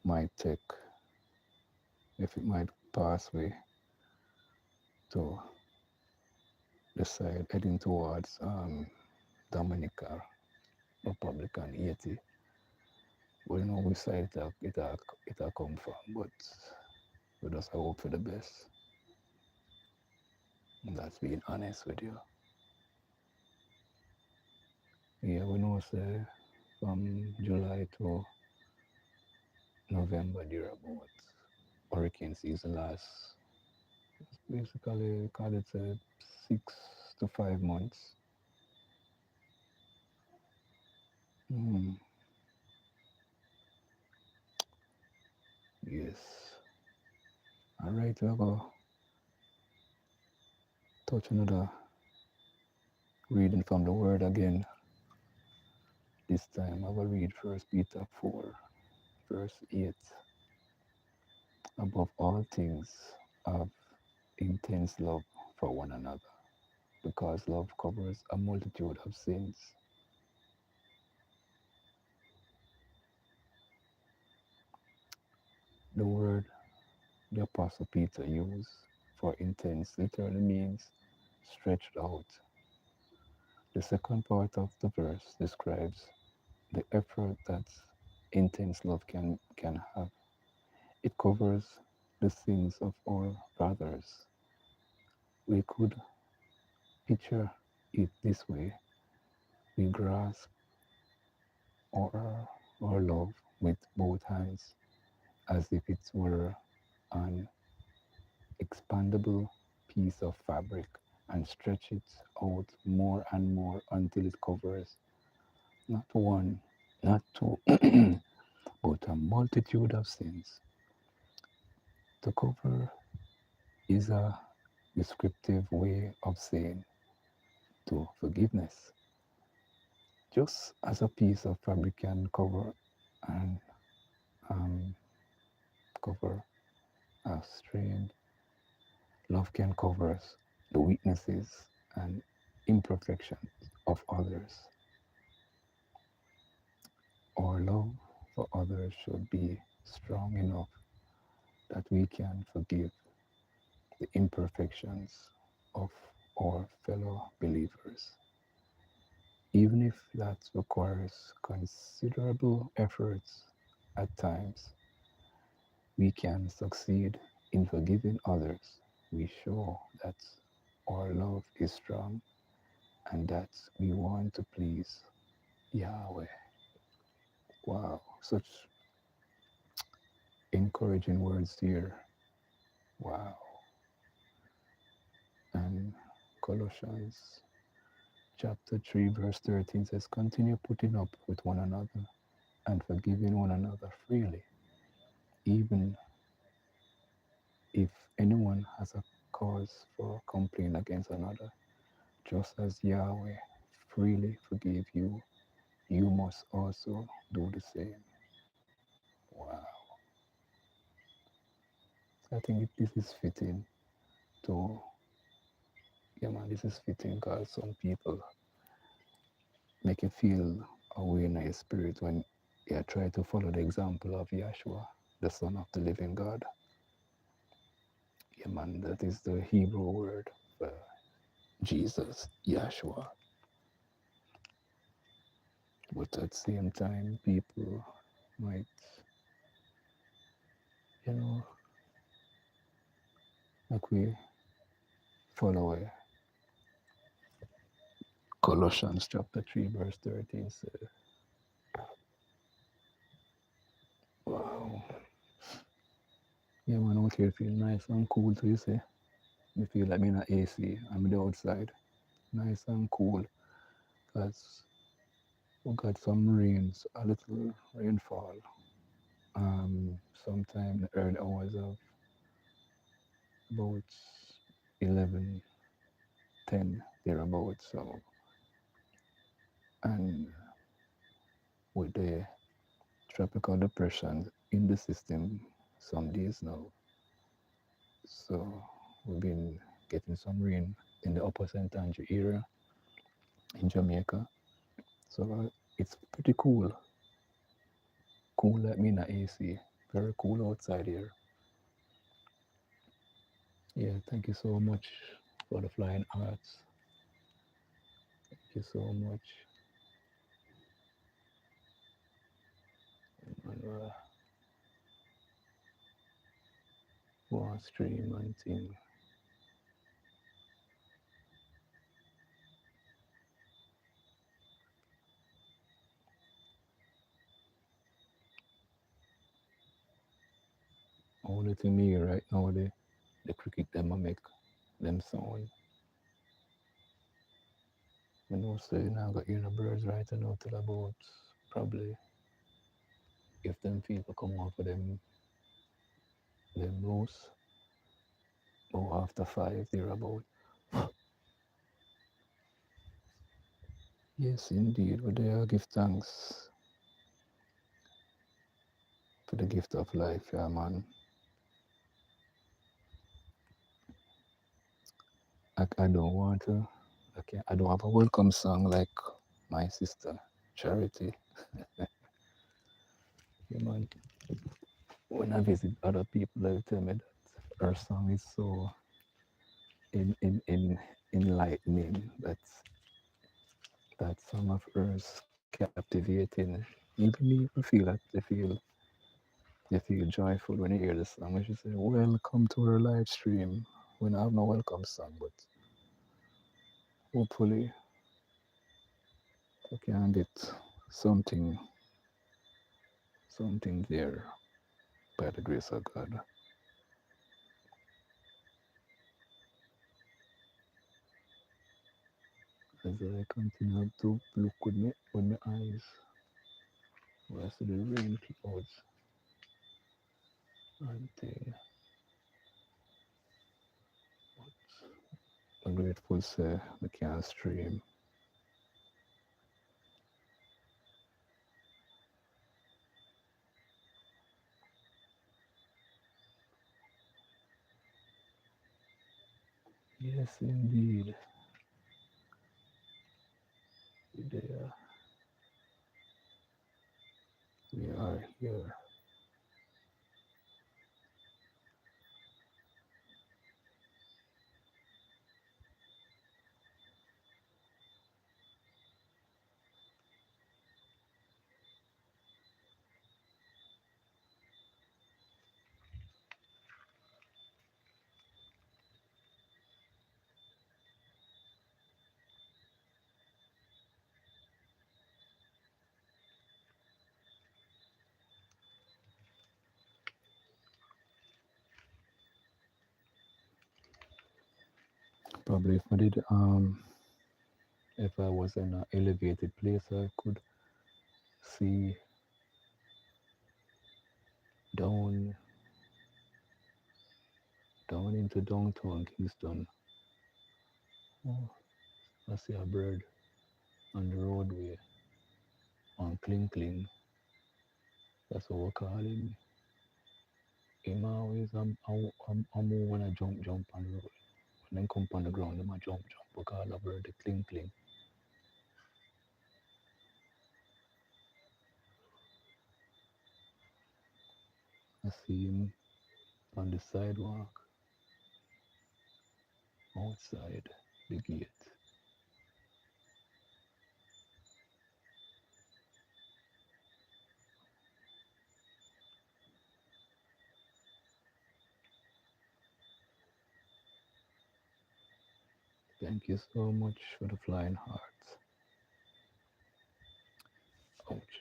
might take, if it might pass way to the side heading towards Dominica Republic and Haiti. We know which side it'll come from, but we just hope for the best. And that's being honest with you. Yeah, we know say from July to November there about hurricane season lasts basically call it 6 to 5 months. Mm, yes. All right, we'll go touch another reading from the word again. This time I will read First Peter 4, verse 8. Above all things, have intense love for one another, because love covers a multitude of sins. The word the Apostle Peter used for intense literally means stretched out. The second part of the verse describes the effort that intense love can have. It covers the sins of our brothers. We could picture it this way. We grasp our, our love with both hands as if it were an expandable piece of fabric and stretch it out more and more until it covers not one, not two, but a multitude of sins. To cover is a descriptive way of saying to forgiveness. Just as a piece of fabric can and um, cover a strain, love can cover the weaknesses and imperfections of others. Our love for others should be strong enough that we can forgive the imperfections of our fellow believers, even if that requires considerable efforts at times. We can succeed in forgiving others. We show that our love is strong and that we want to please Yahweh. Wow, such encouraging words here. Wow. And Colossians chapter 3, verse 13 says, continue putting up with one another and forgiving one another freely, even if anyone has a cause for complaint against another. Just as Yahweh freely forgave you, you must also do the same. Wow. I think this is fitting to, yeah man, this is fitting because some people make you feel a way in your spirit when you try to follow the example of Yahshua, the Son of the living God. Yeah man, that is the Hebrew word for Jesus, Yahshua. But at the same time, people might, you know, like we follow Colossians chapter 3, verse 13 says, wow. Yeah, man, out here feel nice and cool too, you see. Me feel like me in a AC. I'm the outside. Nice and cool. Because we got some rains, a little rainfall. Sometime in the early hours of about 11, 10, thereabouts. So, and with the tropical depression in the system some days now. So we've been getting some rain in the upper St. Andrew area in Jamaica. So it's pretty cool. Cool like me in a AC. Very cool outside here. Yeah, thank you so much for the flying arts. Thank you so much. And one stream and thing. Only thing me right now the cricket them I make them sound. You know, so you now got hearing the birds right now till about probably if them people come off of them roost or after 5 they're about. Yes indeed, we there give thanks for the gift of life, yeah man. I don't want to I don't have a welcome song like my sister Charity. Yeah man. When I visit other people they tell me that her song is so in enlightening. That song of hers captivating. Even me, I feel that you feel joyful when you hear the song. When she say, "Welcome to our live stream." When I have no welcome song, but hopefully I can get something, something there by the grace of God. As I continue to look with my eyes, where I see the rain clouds until I'm grateful say I can stream. Yes, indeed. There we are here. Probably if I was in an elevated place I could see down down into downtown Kingston. Oh, I see a bird on the roadway on Kling Kling. That's what we call him. Him always I'm when I jump on the road. When they come on the ground, them a jump. We call the bird the Kling Kling. I see him on the sidewalk outside the gate. Thank you so much for the flying hearts. Ouch.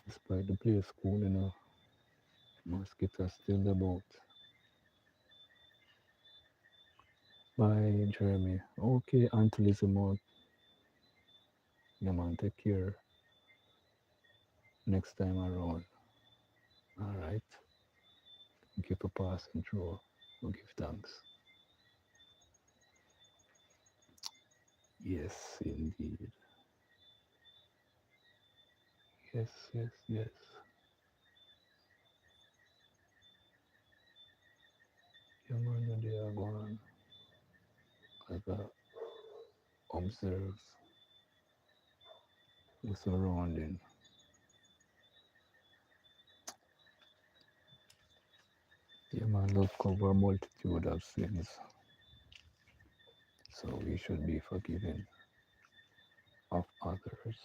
Despite the place cool, mosquitoes still about. Bye, Jeremy. Okay, until it's out. Yeah, man, take care next time around. All right. Thank you for passing through. We'll give thanks. Yes, indeed. Yes. Yeah, man, they are going as I observe the surrounding. Yeah, man, love cover a multitude of sins, so we should be forgiving of others.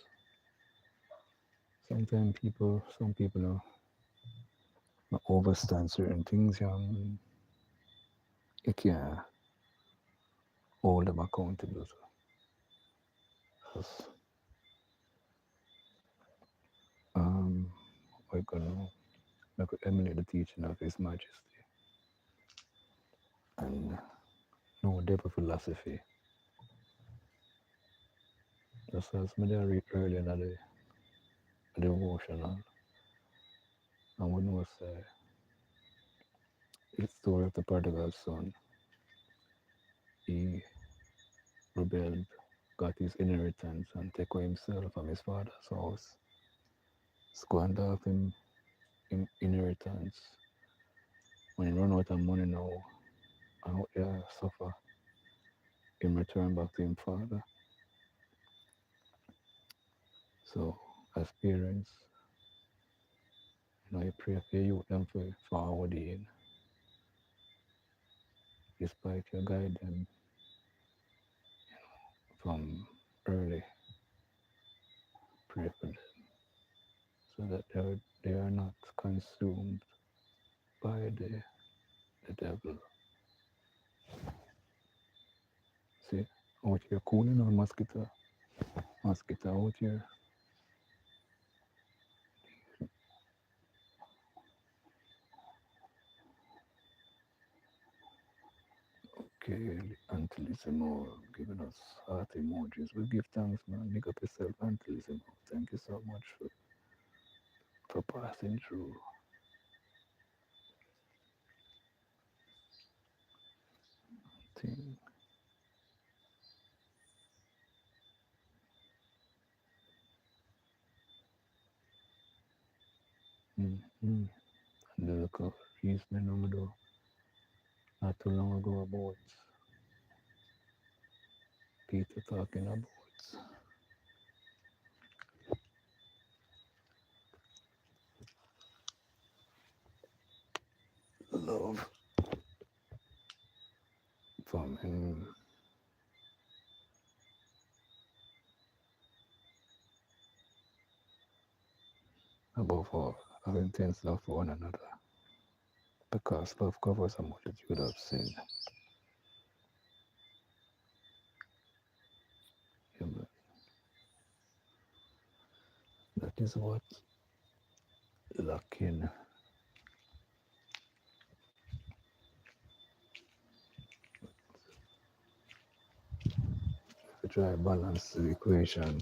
Sometimes some people overstand certain things. You can't hold them accountable. Because um, we're gonna like emulate the teaching of His Majesty and no deeper philosophy. Just as me there read earlier in the devotional, and we know say the story of the prodigal son. He rebelled, got his inheritance, and take away himself from his father's house, squander of him inheritance. When he run out of money now, out there suffer, him return back to him father. So as parents, you pray for your youth them for forward in. despite your guidance from early, pray for them so that they are not consumed by the devil. See, out here cooling on mosquito, mosquito out here. Okay, Antilissimo giving us heart emojis. We give thanks, man. Big up yourself, Antilissimo. Thank you so much for passing through. Thing. Mm-hmm. And the look of reasoning over though, not too long ago about Peter talking about love from him above all, have intense love for one another. Because love covers a multitude of sin. Yeah, that is what lacking. We try to balance the equation.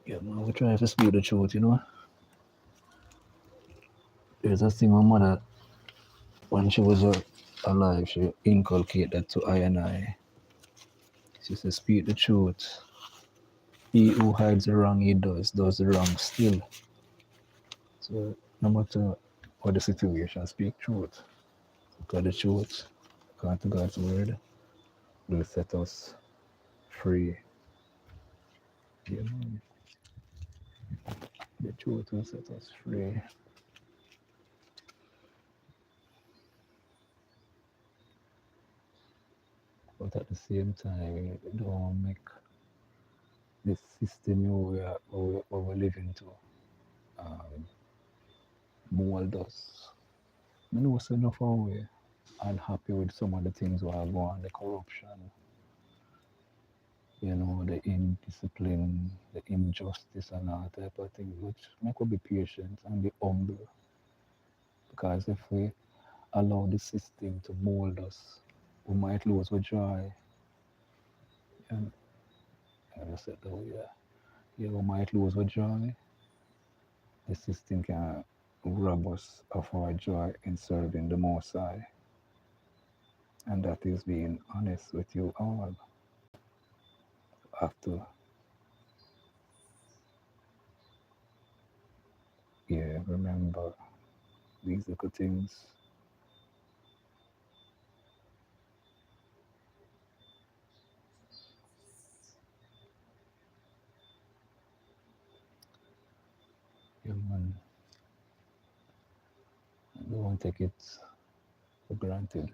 Yeah, man, we try to speak the truth, you know. There's a thing my mother, when she was alive, she inculcated that to I and I. She said, speak the truth. He who hides the wrong he does the wrong still. So no matter what the situation, speak truth. Because the truth, according to God's word, will set us free. Yeah, man. The truth will set us free. But at the same time, it don't make this system we're living to um, mold us. I know so enough our way unhappy with some of the things we are going, the corruption, you know, the indiscipline, the injustice and all type of things, which make us be patient and be humble. Because if we allow the system to mold us, we might lose our joy. And I said that yeah. Yeah, we might lose our joy. The system can rob us of our joy in serving the Most High. And that is being honest with you all. Have to, yeah, remember these little things. Yeah, man, don't take it for granted.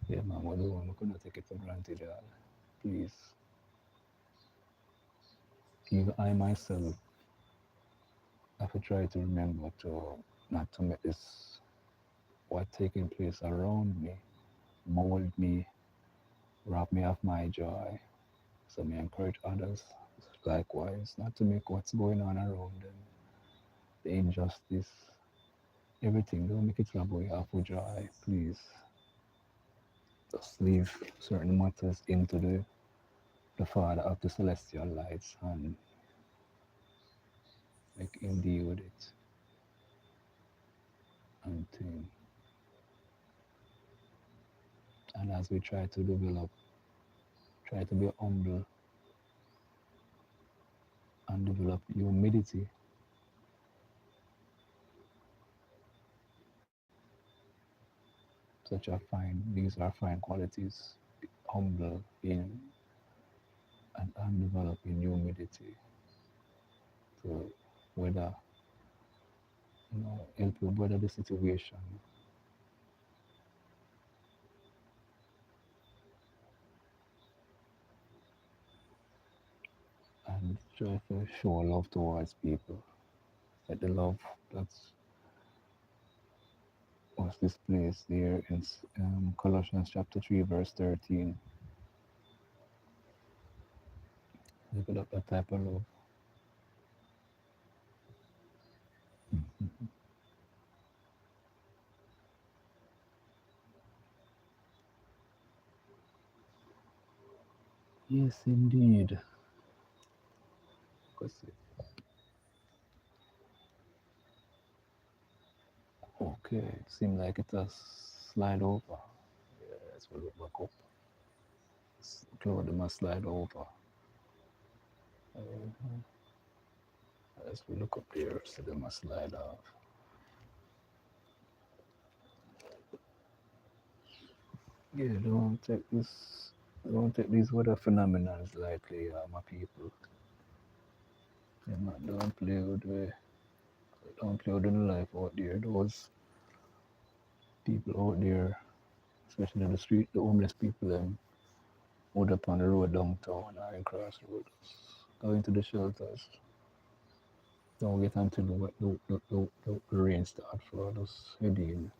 Yeah, man, we cannot take it for granted, y'all. Please. Even I myself have to try to remember to not to make this what taking place around me mold me, rob me of my joy. So me encourage others likewise not to make what's going on around them, the injustice, everything, don't make it rob away of your joy, please. Just leave certain matters into the Father of the celestial lights and make him deal with it and thing. And as we try to develop, try to be humble and develop humility. These are fine qualities. Humble in and develop in humility. to weather, help you weather the situation and try to show love towards people. Like the love that's was displayed there in Colossians chapter 3, verse 13. Look at that type of love. Yes, indeed. 'Cause okay, it seemed like it has slide over. Yeah, let's look back up. Cloud must slide over. Uh, as we look up there, so they must slide off. Yeah, don't take these weather phenomena lightly, my people. Don't play with don't play with the life out there. Those people out there, especially in the street, the homeless people, out up on the road downtown or in crossroads, going to the shelters. Don't wait until the rain start for us heading.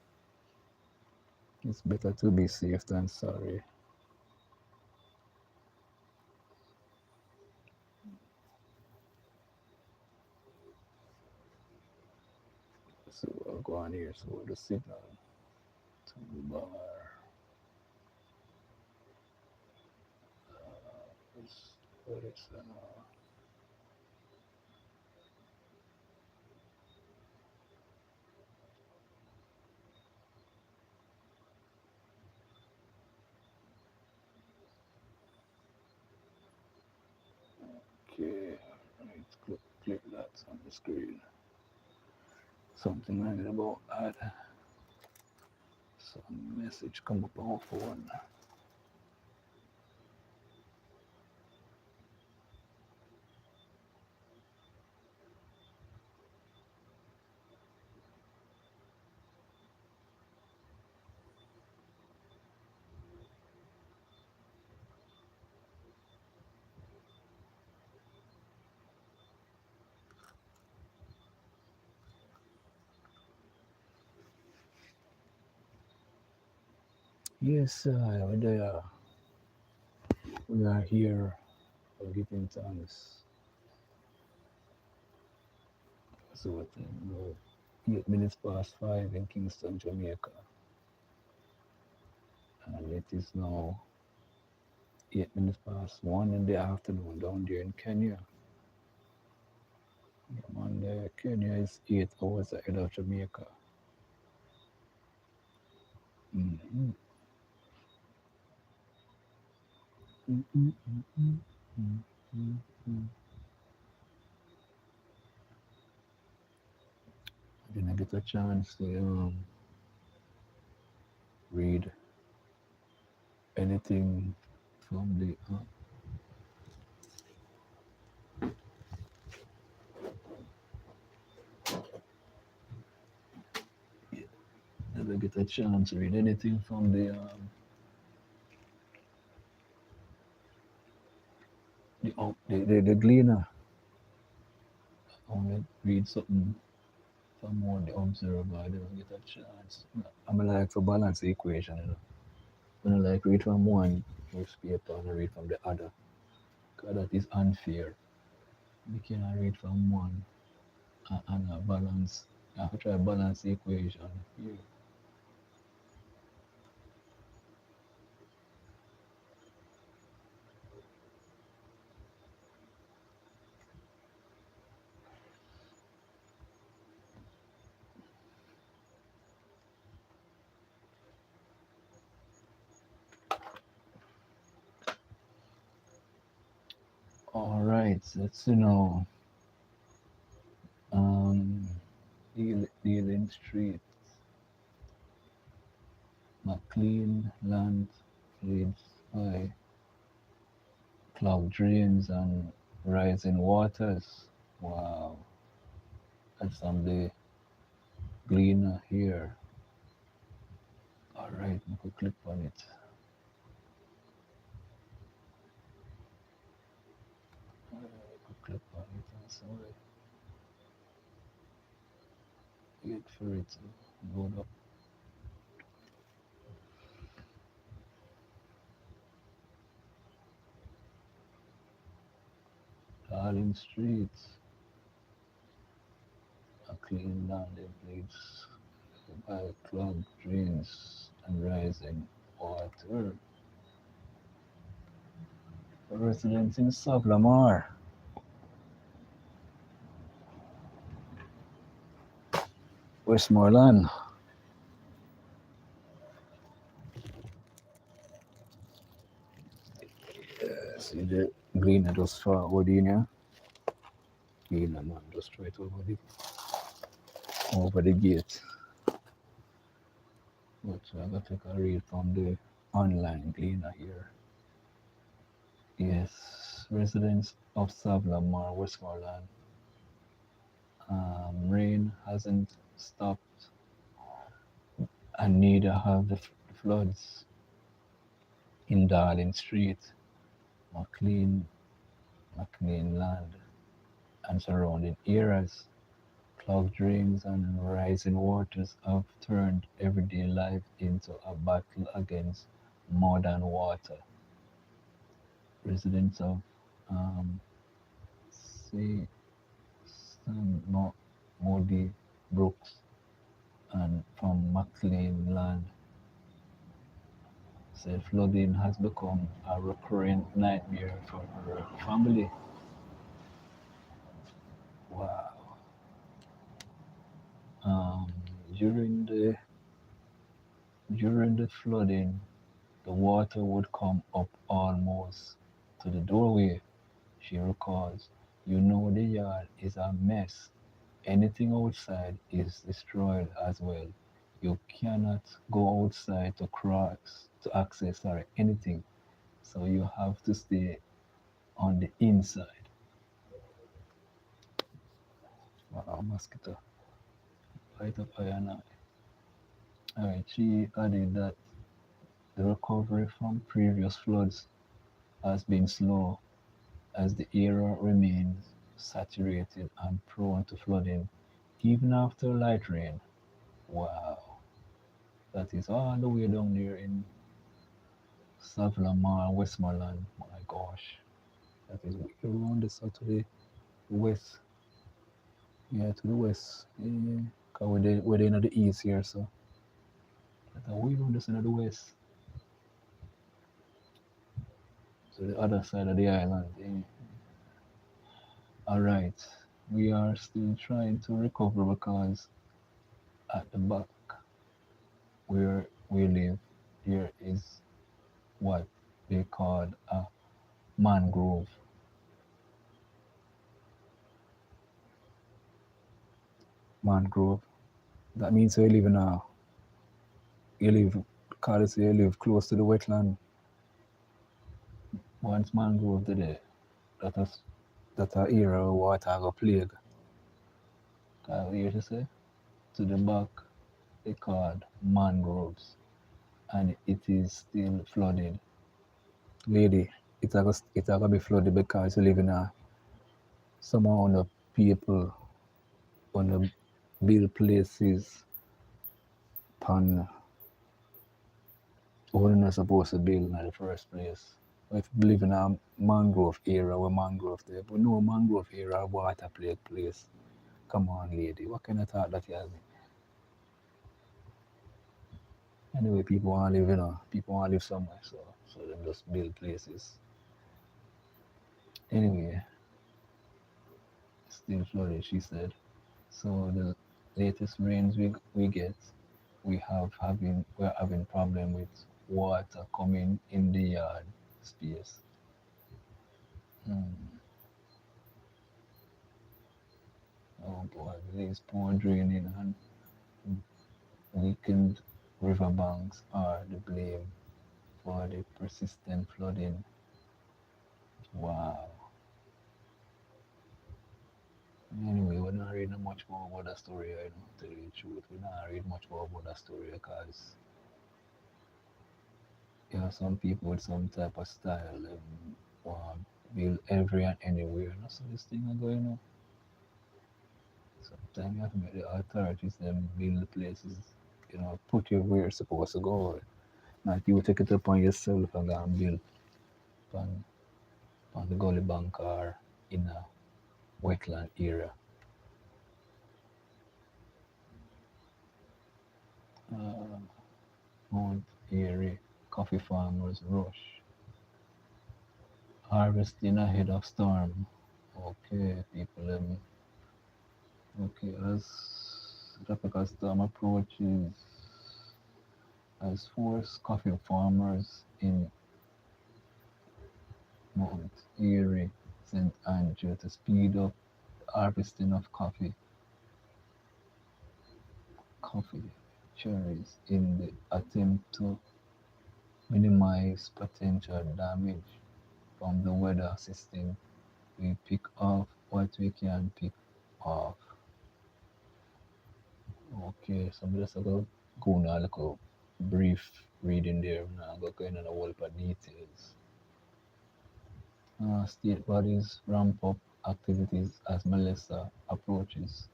It's better to be safe than sorry. So I'll go on here. So the signal to the bar. What is okay? Let's click that on the screen. Something like that about add some message come up on phone. Yes, we are here for giving thanks. So what time? 8 minutes past 5 in Kingston, Jamaica, and it is now 8 minutes past 1 in the afternoon down there in Kenya. Yeah, man, Kenya is 8 hours ahead of Jamaica. Mm-hmm. Mm-hmm. Mm-hmm. Mm-hmm. I didn't get a chance to read anything from the. Yeah, never get a chance to read anything from the Gleaner. I only read something from more the Observer. I didn't get a chance. I'm like for balance the equation, When I like read from one newspaper and I read from the other, because that is unfair. You cannot read from one and a balance. I have to try balance the equation. Yeah. All right, let's um, Dealing Street, McLean, land, leads by clogged drains and rising waters. Wow. That's on the cleaner here. Alright, we could click on it. We could click on it and sorry. Wait for it to load up. Darling streets, a clean landing place by clogged drains and rising water. For residents in South Lamar, Westmoreland. See the green just forward in here. Green man just right over the gate. But I gotta take a read from the online cleaner here. Yes, residents of South Lamar, Westmoreland. Rain hasn't stopped, and neither have the floods in Darling Street, McLean, McLean Land, and surrounding areas. Clogged drains and rising waters have turned everyday life into a battle against modern water. Residents of um, say Moody Brooks and from McLean Land said flooding has become a recurring nightmare for her family. Wow. Um, during the during the flooding, the water would come up almost to the doorway. She recalls, "You know the yard is a mess. Anything outside is destroyed as well. You cannot go outside to access anything. So you have to stay on the inside." Wow, mosquito. Right up high and high. Alright, she added that the recovery from previous floods has been slow as the area remains saturated and prone to flooding even after light rain. Wow, that is all the way down there in Savlamar, Westmoreland. My gosh, that is way around the south to the west. Yeah, to the west. Yeah, because we're in the east here, so that are way around the west. So the other side of the island. Yeah. All right, we are still trying to recover because at the back where we live, there is what they call a mangrove. Mangrove. That means you live, because you live close to the wetland. Once mangrove today, that is that a area of water go plague. Cause here to say to the back they called mangroves, and it is still flooded. Lady, it a go be flooded because you live in a some amount of people on the build places pan who not supposed to build in the first place. If you live in a mangrove area where mangrove there, but no mangrove area water plague place. Come on, lady, what kind of thought that you have? Anyway, people want to live, people want to live somewhere, so they just build places. Anyway, still flooded, she said. So the latest rains we get, we're having problem with water coming in the yard space. Hmm. Oh boy, these poor draining and weakened riverbanks are the blame for the persistent flooding. Wow. Anyway, we're not reading much more about that story, I know, to tell you the truth. We're not reading much more about that story because you know some people with some type of style want build every and anywhere. And so this thing are going on. Sometimes you have to make the authorities them build the places, you know, put you where you're supposed to go. Not you take it upon yourself and go and build on, on the gully bank or in a wetland area. Uh, Mount Erie coffee farmers rush harvesting ahead of storm. Okay, people. Okay, as tropical storm approaches, has forced coffee farmers in Mount Erie, St. Andrew to speed up harvesting of coffee cherries in the attempt to minimize potential damage from the weather system. We pick off what we can pick off. Okay, so I'm just go on a little brief reading there. I'm not going to go into a whole lot of details. State bodies ramp up activities as Melissa approaches.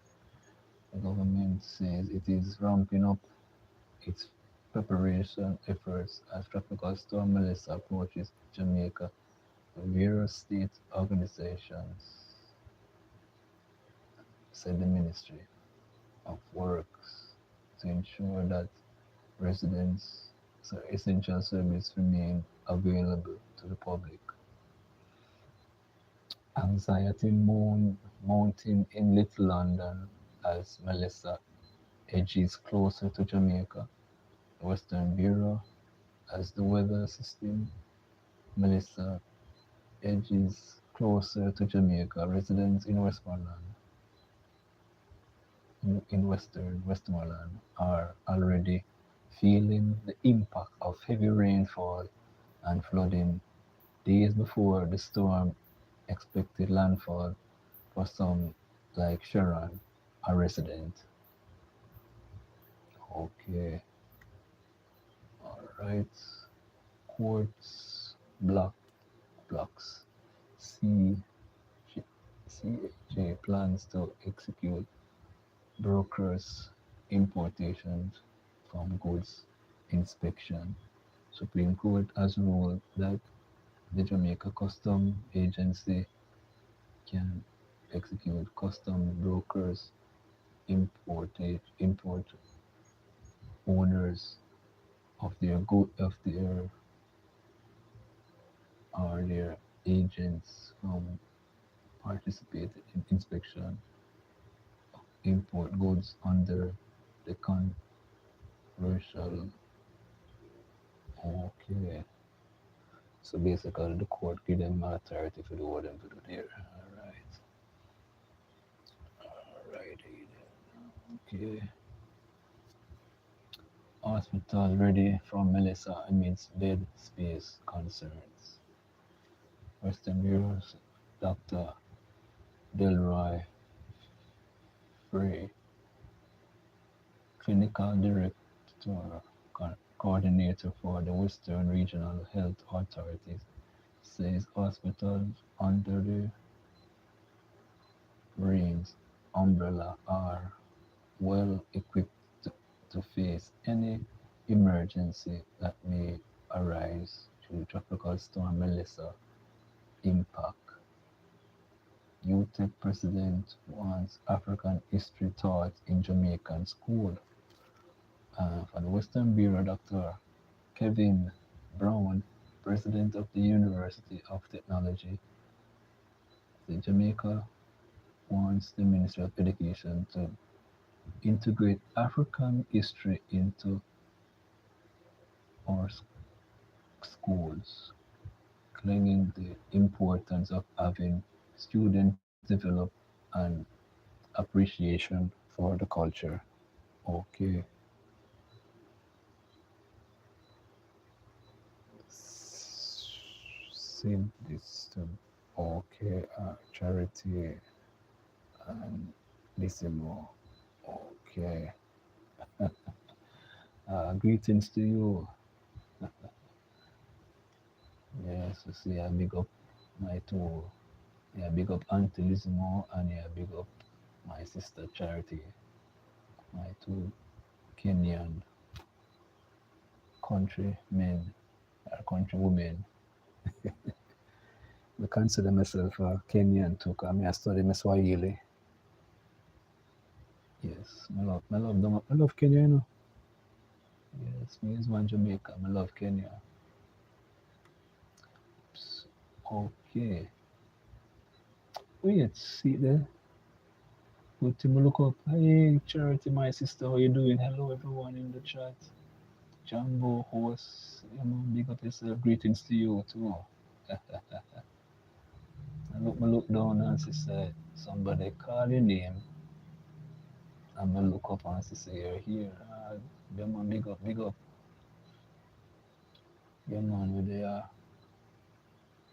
The government says it is ramping up its preparation efforts as Tropical Storm Melissa approaches Jamaica. Various state organizations, said the Ministry of Works, to ensure that residents so essential services remain available to the public. Anxiety mounting in Little London as Melissa edges closer to Jamaica. The Western Bureau as the weather system. Melissa edges closer to Jamaica. Residents in Western Westmoreland are already feeling the impact of heavy rainfall and flooding days before the storm expected landfall for some, like Sharon, a resident. Okay, all right. Quartz blocks. C. CJ plans to execute brokers importations from goods inspection. Supreme Court has ruled that the Jamaica Custom Agency can execute custom brokers, import owners of their or their agents from participated in inspection import goods under the controversial. Okay, so basically the court give them authority to do what them to do there. Alrighty then. Okay. Hospital ready from Melissa amidst bed space concerns. Western Bureau's Dr. Delroy Frey, clinical director, coordinator for the Western Regional Health Authorities, says hospitals under the RAIN's umbrella are well equipped to face any emergency that may arise through Tropical Storm Melissa impact. UTEP president wants African history taught in Jamaican school. For the Western Bureau, Dr. Kevin Brown, president of the University of Technology, the Jamaica wants the Ministry of Education to integrate African history into our schools, claiming the importance of having students develop an appreciation for the culture. Okay. Same this to okay, charity. And Lissimo. Okay. Greetings to you. Yes, you see, I big up my two. Yeah, big up Auntie Lissimo and yeah, big up my sister Charity, my two Kenyan countrymen, country women. I consider myself a Kenyan too, 'cause I study my Swahili. Yes, I love Kenya, you know. Yes, me is one Jamaica. I love Kenya. Okay. Wait, see there. Good to look up. Hey, Charity, my sister, how you doing? Hello, everyone in the chat. Jumbo host, big up yourself. Greetings to you too. I look down and she said, somebody call your name. I'm gonna look up and she say, you're here. Yeah, man, big up, big up. Yeah, man, we there.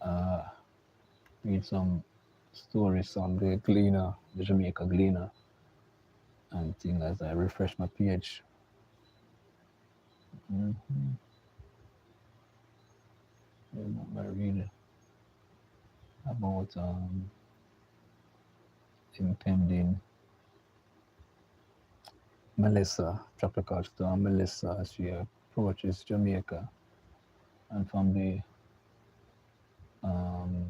Uh, read some stories on the Gleaner, the Jamaica Gleaner, and thing as I refresh my page. Mm-hmm. Yeah, man, I read about impending Melissa, tropical storm Melissa, as she approaches Jamaica, and from the um,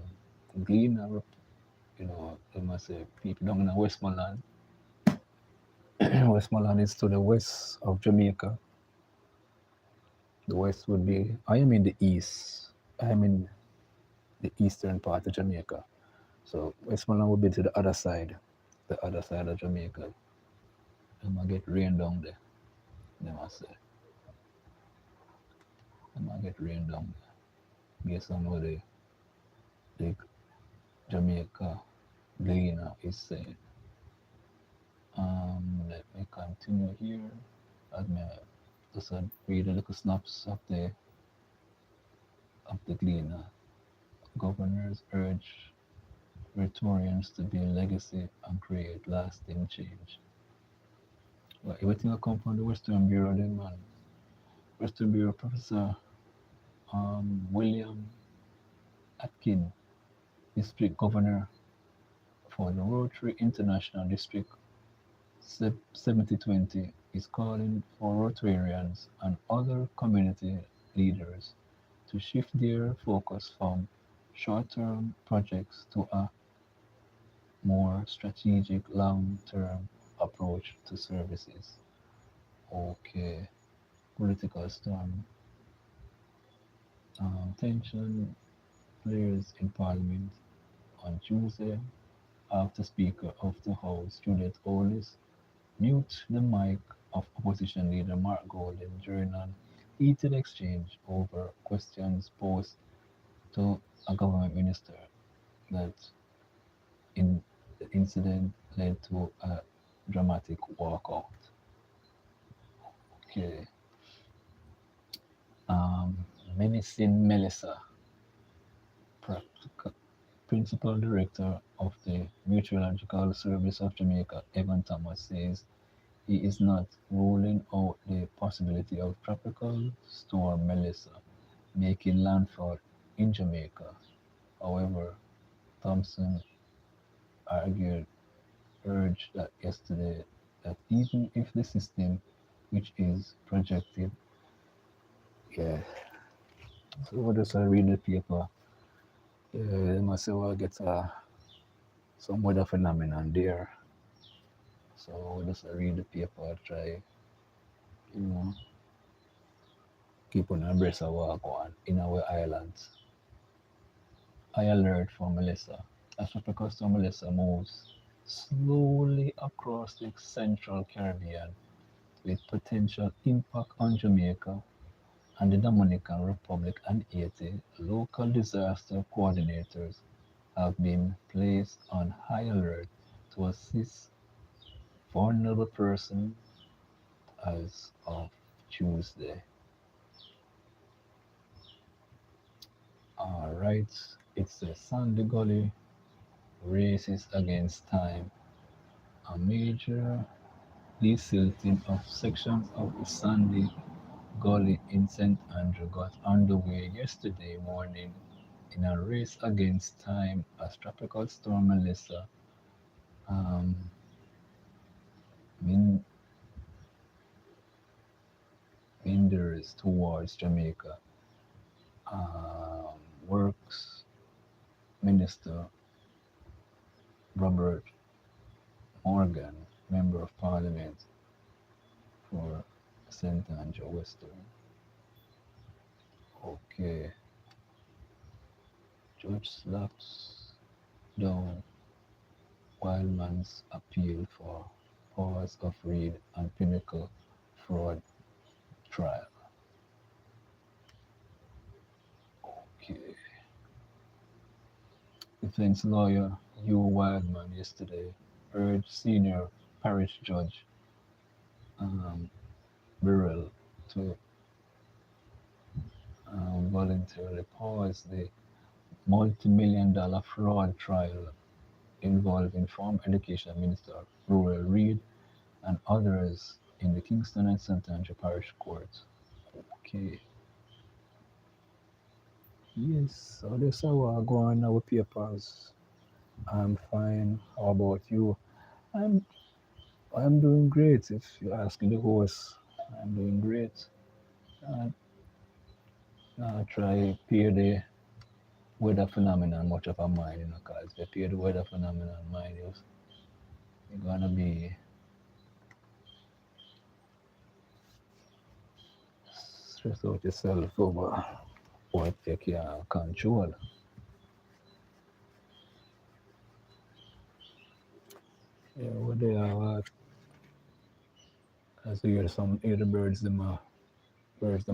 Gleaner, they must say people down in Westmoreland. Westmoreland is to the west of Jamaica. The west would be, I am in the east. I am in the eastern part of Jamaica. So Westmoreland would be to the other side of Jamaica. They might get rain down there, they must say. They might get rain down there. Based on what the Jamaica Gleaner is saying. Let me continue here. As me just read a little snaps of the Gleaner. Governors urge Rhetorians to build legacy and create lasting change. Well, everything will come from the Western Bureau, then, man. Western Bureau Professor William Atkin, District Governor for the Rotary International District 7020, is calling for Rotarians and other community leaders to shift their focus from short term projects to a more strategic long term approach to services. Okay, political storm. Tension flares in Parliament on Tuesday after Speaker of the House Judith Orlis mute the mic of opposition leader Mark Golden during an heated exchange over questions posed to a government minister. That in the incident led to a dramatic walkout. Okay. Um, Menacing Melissa, Principal Director of the Meteorological Service of Jamaica, Evan Thomas, says he is not ruling out the possibility of Tropical Storm Melissa making landfall in Jamaica. However, Thompson argued urged that yesterday that even if the system, which is projected, yeah. So what does I read the paper? They must say, well, get some weather phenomenon there. So what does I read the paper? Try, you know, keep on abreast of what going in our islands. High alert for Melissa. As tropical storm Melissa moves slowly across the central Caribbean with potential impact on Jamaica and the Dominican Republic and Haiti, local disaster coordinators have been placed on high alert to assist vulnerable persons as of Tuesday. All right, it's a Sandy Gully races against time. A major desilting of sections of the Sandy Gully in St. Andrew got underway yesterday morning in a race against time as Tropical Storm Melissa um, min- meanders towards Jamaica. Um, Works Minister Robert Morgan, Member of Parliament for St. Andrew Western. Okay, Judge slaps down Wildman's appeal for pause of Reed and Pinnacle fraud trial. Okay. Defense lawyer Hugh Wildman yesterday urged senior parish judge um, Burrell to voluntarily pause the multi-million-dollar fraud trial involving former Education Minister Rural Reid and others in the Kingston and St. Andrew Parish Court. Okay. Yes, so this is how I go on now with papers. I'm fine. How about you? I'm I'm doing great. If you ask the host, I'm doing great. Uh, now try pay the weather phenomenon much of a mind, because if you pay the weather phenomenon mind, you're gonna be stress out yourself over what you can't control. Yeah, what they are, as you hear the birds them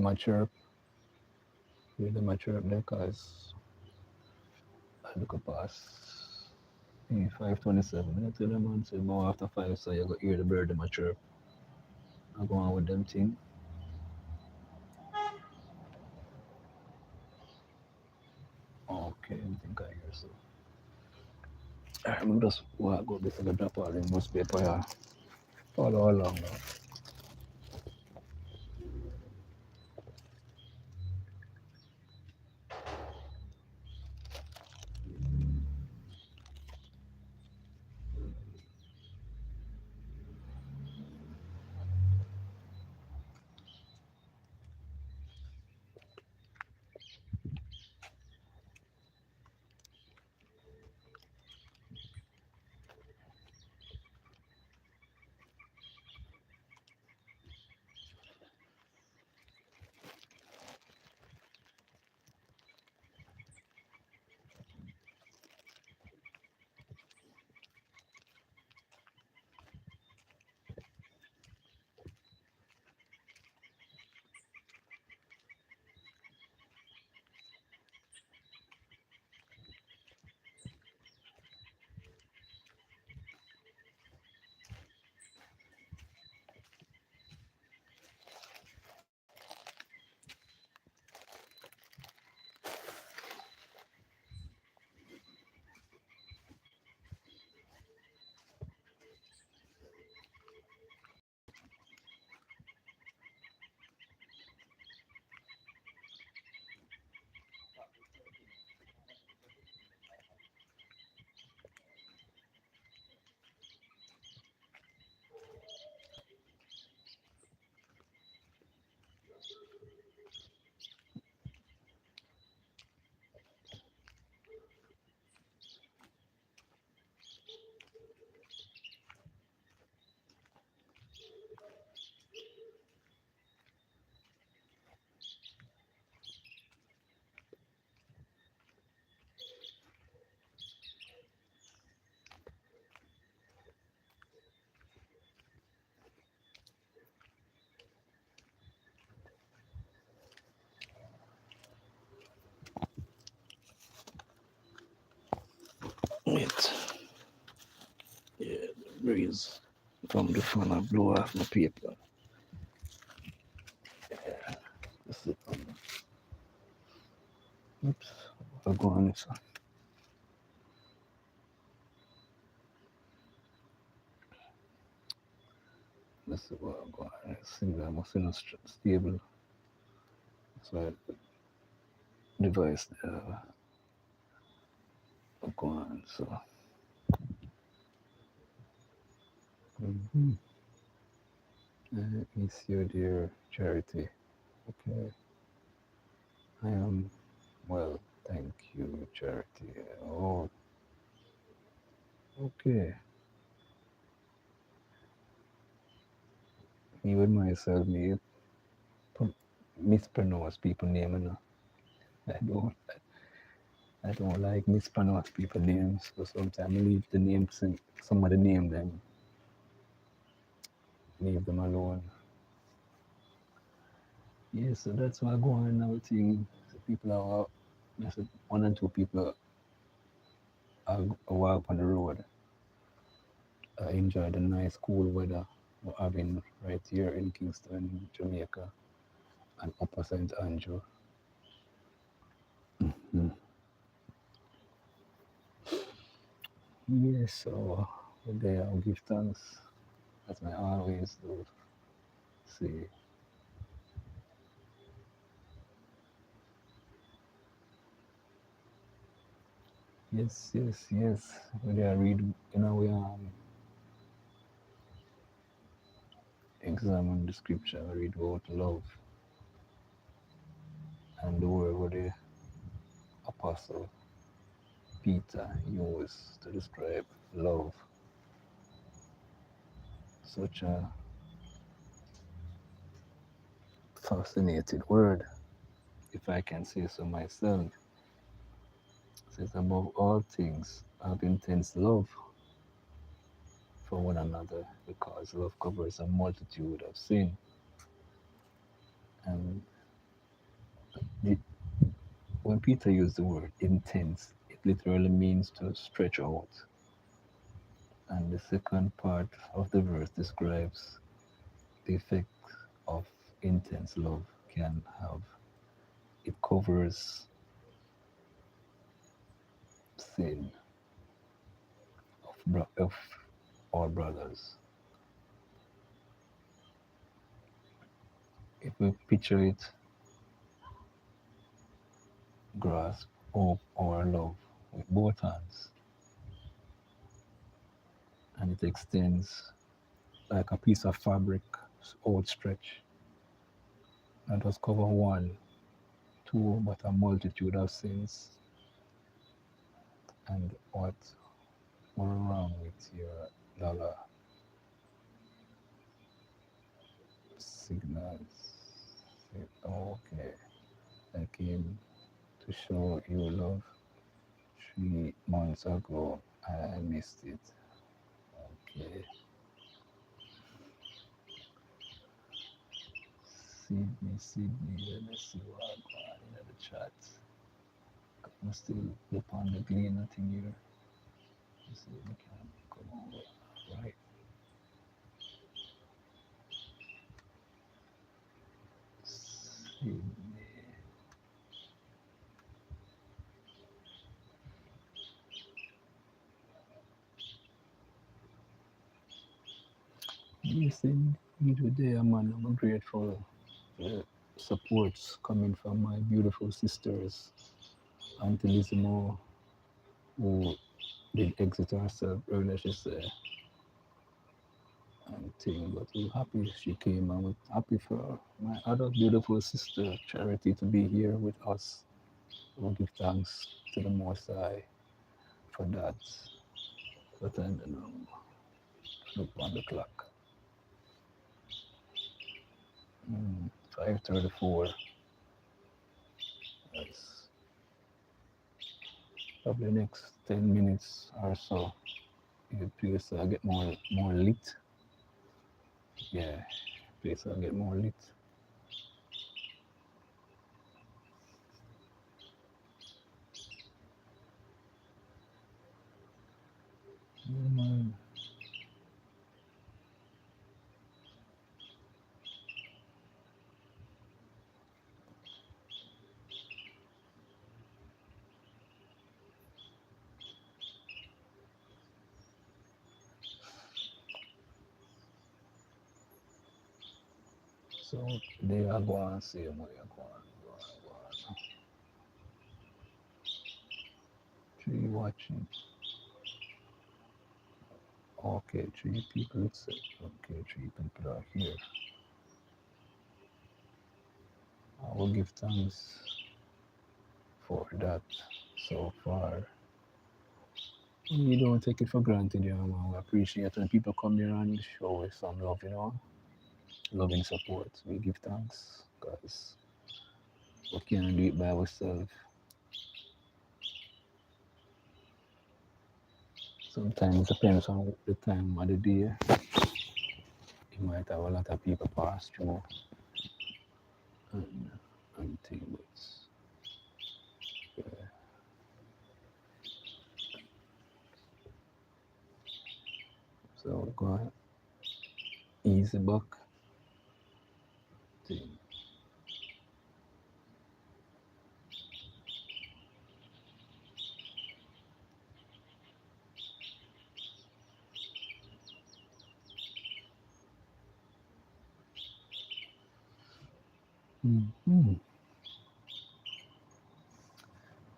a chirp, hear them a chirp there, cause I look up past 5:27 minutes to them and say more after five, so you go hear the bird them a chirp. I go on with them thing. Okay, I think I hear so. I'm just walk go before the drop all the newspaper here. Follow along now. Wait. Yeah, the breeze from the fan I blow off my paper. That's it. Oops. I'll go on this one. So go on. Things are must not stable. So device go on. So mm-hmm. Is your dear Charity. Okay. I am well, thank you, Charity. Oh, okay. Even myself, me mispronounce people name, you know. I don't, I don't like mispronounce people names. So sometimes I leave the names and somebody name them, leave them alone. Yeah, so that's why I go on now. Thing so people are, just one and two people are walk on the road. I enjoy the nice cool weather we're having right here in Kingston, Jamaica, and Upper St. Andrew. Mm. Yes, so today I'll give thanks as I always do. See, yes. Today I read, we examine the scripture, I read about love and the word what the apostle Peter used to describe love. Such a fascinating word, if I can say so myself. It says above all things, have intense love for one another because love covers a multitude of sin. And the, when Peter used the word intense, it literally means to stretch out. And the second part of the verse describes the effect of intense love can have. It covers sin of all brothers. If we picture it, grasp hope or love with both hands, and it extends like a piece of fabric outstretched. Not just cover one, two, but a multitude of sins. And what wrong with your dollar signals? Okay, I came to show you love 3 months ago. I missed it. Okay, Sydney. Let me see what I got in the chat. I'm still up on the gleaner thing here. Let's see if we can come over. Right. Sydney. Yes, indeed, today, man. I'm grateful for the supports coming from my beautiful sisters, Auntie Lizimo, who did exit herself earlier, she said, and thing, but we're happy she came, and we're happy for my other beautiful sister, Charity, to be here with us. We'll give thanks to the Most High for that. What time is it now? Look on the clock. 5:34. That's probably next 10 minutes or so. The place will get more lit. Yeah, place will get more lit. Man. So they are going same way. Go on. Three watching. Okay, three people. Okay, three people are here. I will give thanks for that so far. We don't take it for granted, man. We appreciate when people come here and show us some love. Loving support. We give thanks because we can't do it by ourselves. Sometimes it depends on the time of the day. You might have a lot of people pass through and, and things. Yeah. So go ahead. Easy buck thing. Hmm.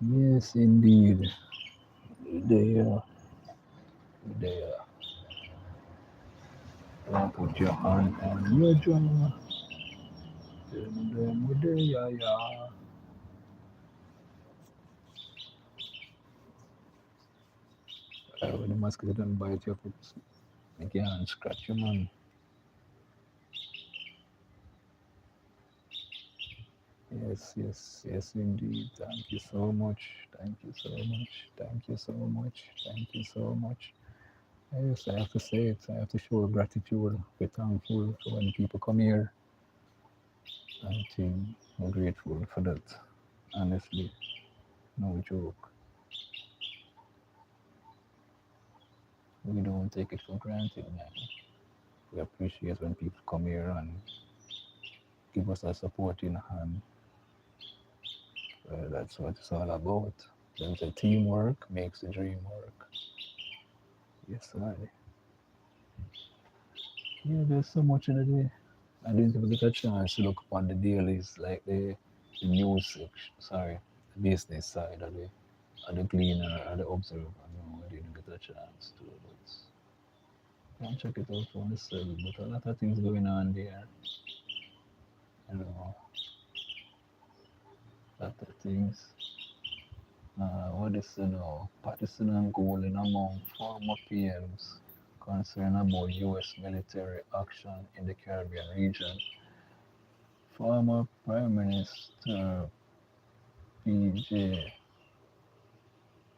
Yes, indeed. There, there. Don't put your hand on your jaw. There, yeah, yeah. When the mosquito don't bite you, put make your hand scratch your man. Yes, indeed. Thank you so much. Thank you so much. Thank you so much. Thank you so much. Yes, I have to say it. I have to show gratitude. Be thankful for when people come here. I think I'm grateful for that. Honestly, no joke. We don't take it for granted, man. We appreciate when people come here and give us a supporting hand. That's what it's all about. There's a teamwork makes the dream work. Yes, I. Yeah, there's so much in the day. I didn't even get a chance to look upon the dailies, like the news section, sorry, the business side of the Gleaner or the Observer. No, I didn't get a chance to, but I can check it out for myself. But a lot of things going on there, you know, a lot of things. What is partisan and goaling among former PMs concerned about U.S. military action in the Caribbean region. Former Prime Minister PJ,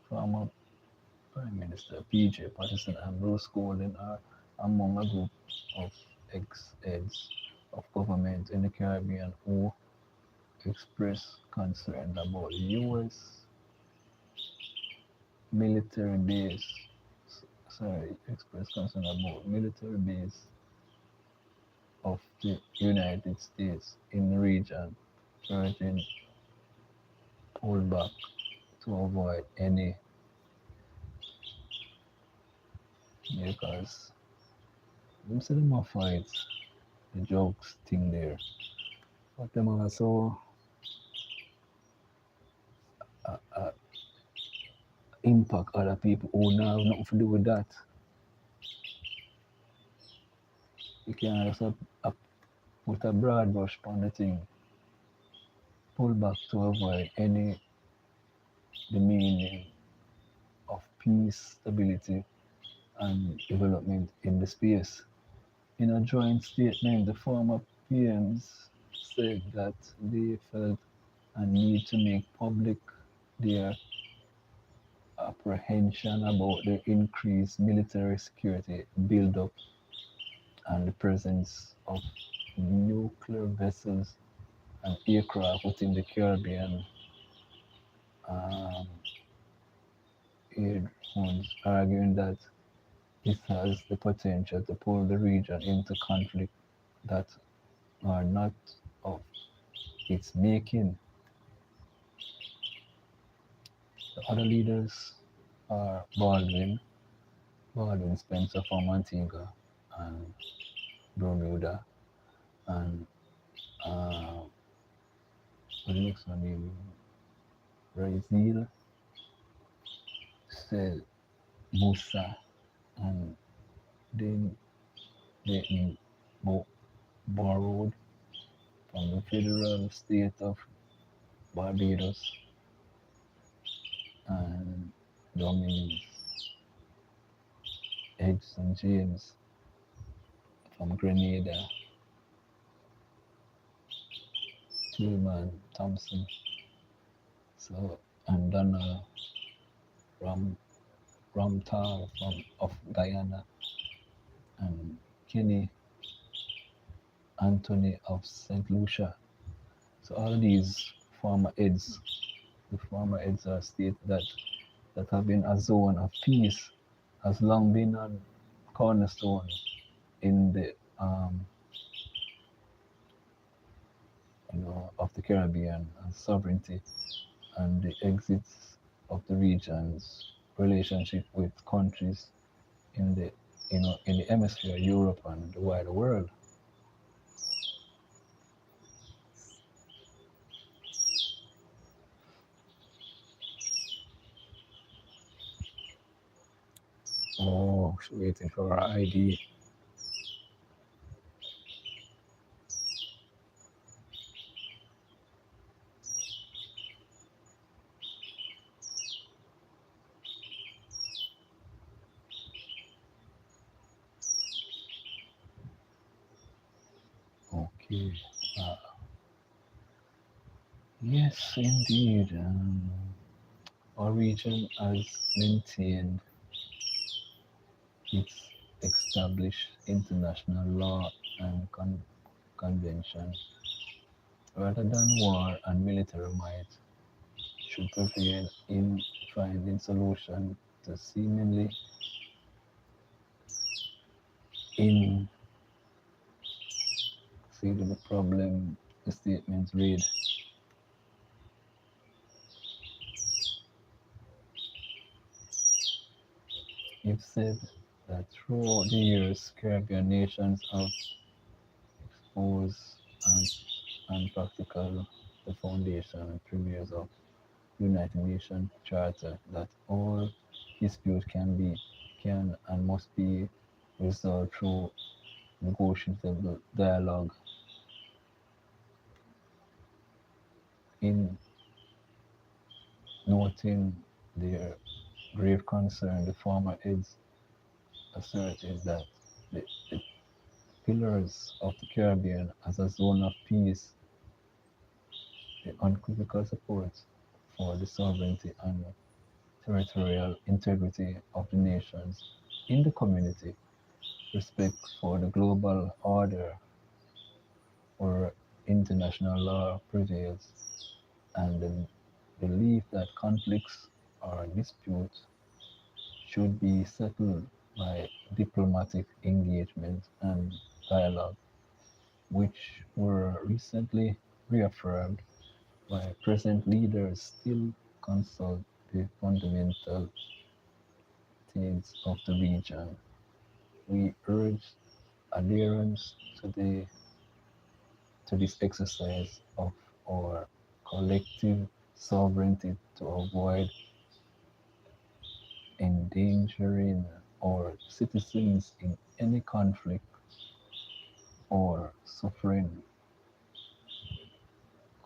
former Prime Minister PJ Patterson and Bruce Golding are among a group of ex-heads of government in the Caribbean who expressed concern about U.S. military base. Expressed concern about military base of the United States in the region, urging pullback to avoid any because them say them a fight the jokes thing there. But them also uh, impact other people who now have nothing to do with that. You can just put a broad brush on the thing, pull back to avoid any the meaning of peace, stability, and development in the space. In a joint statement, the former PMs said that they felt a need to make public their apprehension about the increased military security build-up and the presence of nuclear vessels and aircraft within the Caribbean um, air zones, arguing that this has the potential to pull the region into conflict that are not of its making. The other leaders are Baldwin Spencer from Antigua and Bermuda, and uh, what the next one name? Brazil, said Musa, and then they bo- borrowed from the federal state of Barbados and Dominic Edson James from Grenada, Tillman Thompson, so and Donald Ram Ramtal from of Guyana, and Kenny Anthony of St. Lucia. So all these former heads, the former heads are states that have been a zone of peace, has long been a cornerstone in the of the Caribbean and sovereignty and the exits of the region's relationship with countries in the in the hemisphere, Europe and the wider world. Oh, waiting for our ID. Okay. Uh, yes, indeed. Our region has maintained its established international law and convention rather than war and military might should prevail in finding solution to seemingly infeasible problem. The statement read, it said that throughout the years, Caribbean nations have exposed and practical the foundation and premiers of United Nations Charter that all disputes can and must be resolved through negotiable dialogue. In noting their grave concern, the former heads asserted that the pillars of the Caribbean as a zone of peace, the unequivocal support for the sovereignty and territorial integrity of the nations in the community, respect for the global order or international law prevails, and the belief that conflicts or disputes should be settled by diplomatic engagement and dialogue, which were recently reaffirmed by present leaders still consult the fundamental themes of the region. We urge adherence to this exercise of our collective sovereignty to avoid endangering our citizens in any conflict or suffering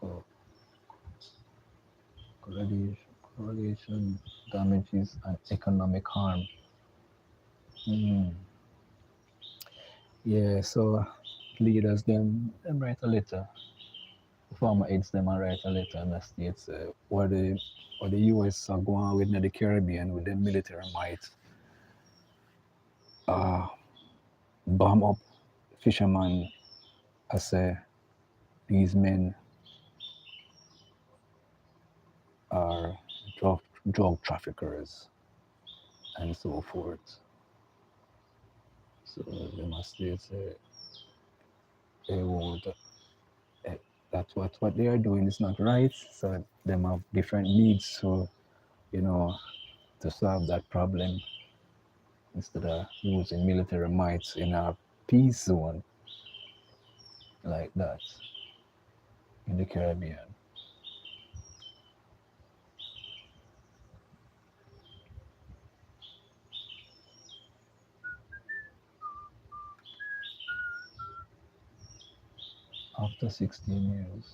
co- correlation, damages, and economic harm. Hmm. Yeah, so leaders them write a letter. The former aides them and write a letter and that states what the US are going with in the Caribbean with their military might uh bomb up fishermen. I say these men are drug traffickers and so forth. So they must say they would eh, that's what they are doing is not right. So them have different needs. So you know to solve that problem instead of using military might in a peace zone like that. in the Caribbean. After 16 years,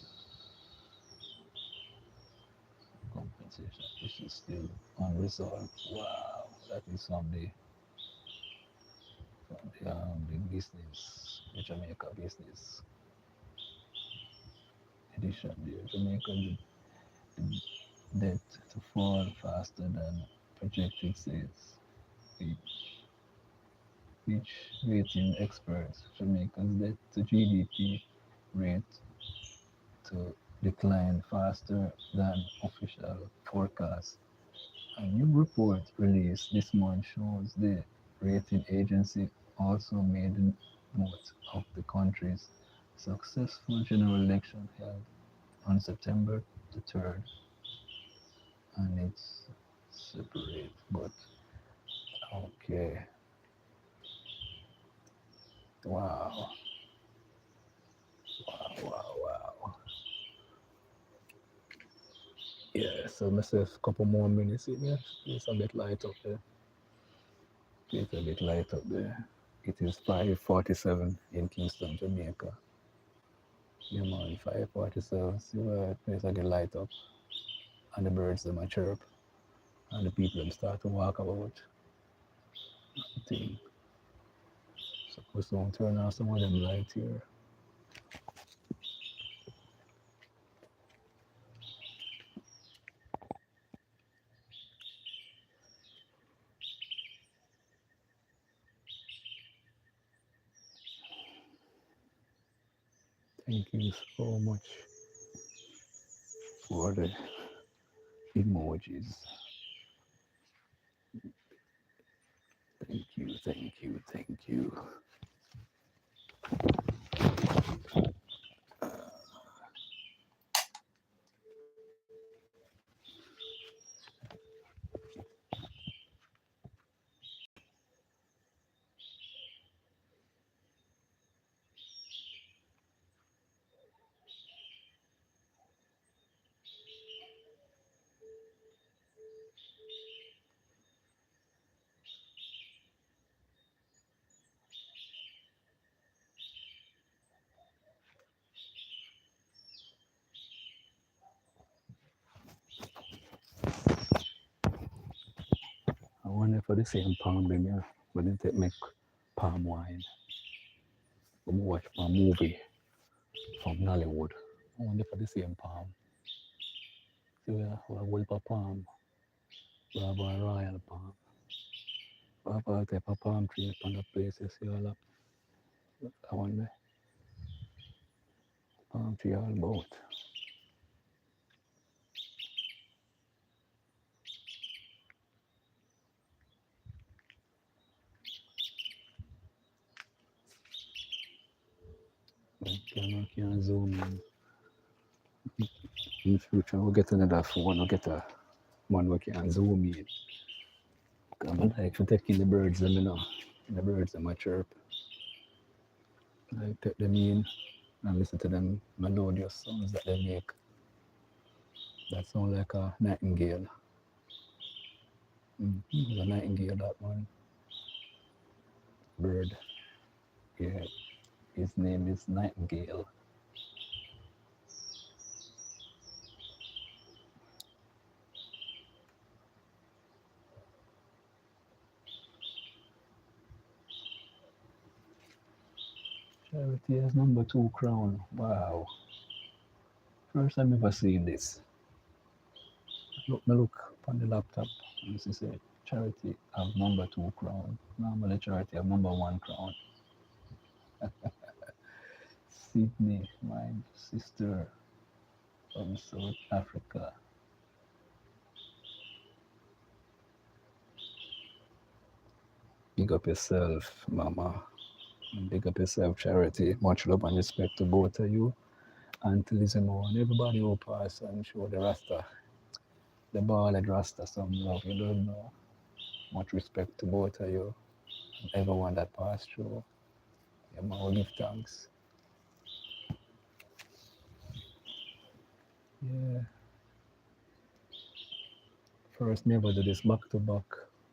compensation issue still unresolved. Wow, that is from the business, the Jamaica business edition there. Jamaica debt to fall faster than projected sales. Which, which rating experts, Jamaica's debt to GDP rate to decline faster than official forecasts. A new report released this month shows the rating agency also made note of the country's successful general election held on September the 3rd, and it's separate, but okay. Wow, wow. Yeah, so myself a couple more minutes in here. It's a bit light up there. It's a bit light up there. It is 5:47 in Kingston, Jamaica. Yeah, man, 5:47. See where place I get light up, and the birds them a chirp, and the people them start to walk about. Thing. So we soon turn on some of them lights here. Thank you so much for the emojis. Thank you. I wonder for the same palm them here, but they take make palm wine. When we watch a movie from Nollywood, I wonder for the same palm. See we have a Wilpa palm, we have a royal palm, we have all type of palm trees on the places. See all up. I wonder palm tree all about. But can zoom in. In the future, we'll get another phone, we'll get a one we can zoom in. Because I like to take in the birds, them, you know. The birds, them, a chirp. I take them in and listen to them melodious sounds that they make. That sound like a nightingale. The nightingale, that one. Bird. Yeah. His name is Nightingale. Charity has number 2 crown. Wow. First time ever seen this. Look on the laptop and she said Charity have number 2 crown. Normally Charity have number 1 crown. Sydney, my sister from South Africa. Big up yourself, Mama. And big up yourself, Charity. Much love and respect to both of you. And to listen more and everybody who pass and show the Rasta, the ballad Rasta some love. You don't know. Much respect to both of you and everyone that passed through. Yeah, man, we give thanks. Yeah. First, never do this back to back.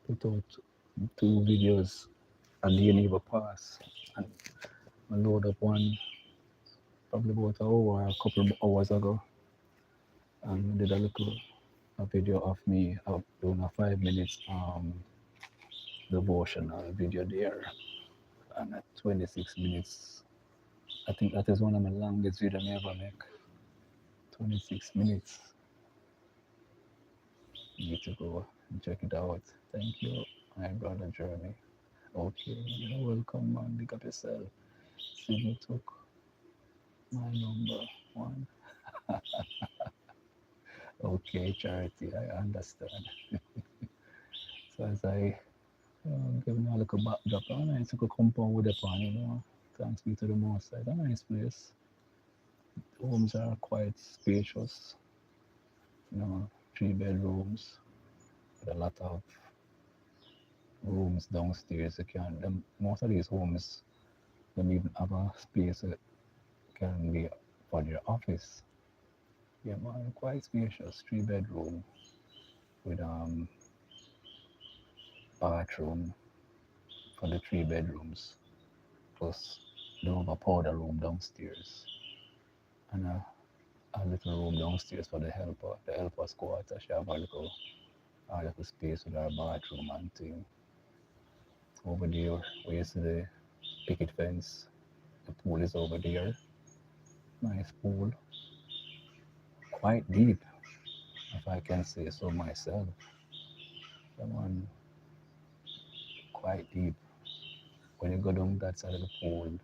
Put out 2 videos and you never pass. And I load up one probably about an hour, a couple of hours ago, and did a video of me doing a 5 minutes devotional video there, and at 26 minutes. I think that is one of my longest video I ever make. 26 minutes. You need to go and check it out. Thank you, my brother Jeremy. Okay, you're welcome, man. Big up yourself. See you took my number one. Okay, Charity, I understand. So as I give me a little backdrop, a nice little compound with the pan, Thanks be to the most side. A nice place. The homes are quite spacious, 3 bedrooms with a lot of rooms downstairs. Most of these homes, them even have a space that can be for their office. Yeah, man, quite spacious. 3 bedroom with bathroom for the 3 bedrooms, plus they have a powder room downstairs and a little room downstairs for the helper. The helper's quarter. She have a little space with her bathroom and thing. Over there, where you see the picket fence, the pool is over there. Nice pool, quite deep, if I can say so myself. The one quite deep. When you go down that side of the pool,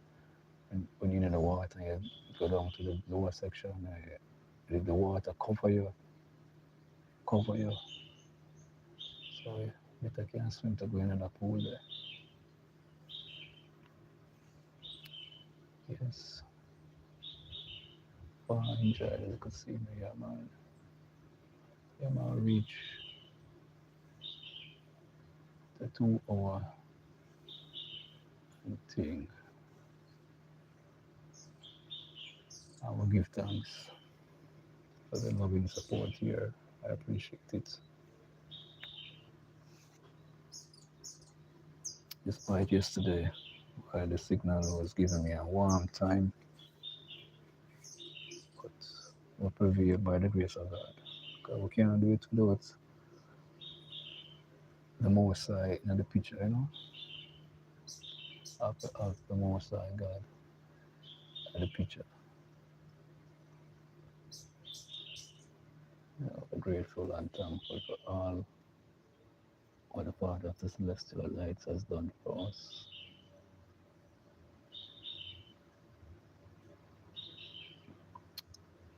and when you're in the water, you go down to the lower section, the water cover you. So you better can swim to go in the pool there. Yes, oh, enjoy the little scenery, yeah, man. Yeah, man, reach the 2 hour thing. I will give thanks for the loving support here. I appreciate it. Despite yesterday, while the signal was giving me a warm time, but we prevail by the grace of God. Because we can't do it without the Most High in the picture, of the Most High God in the picture. We're grateful and thankful for all what the Father of the Celestial Lights has done for us.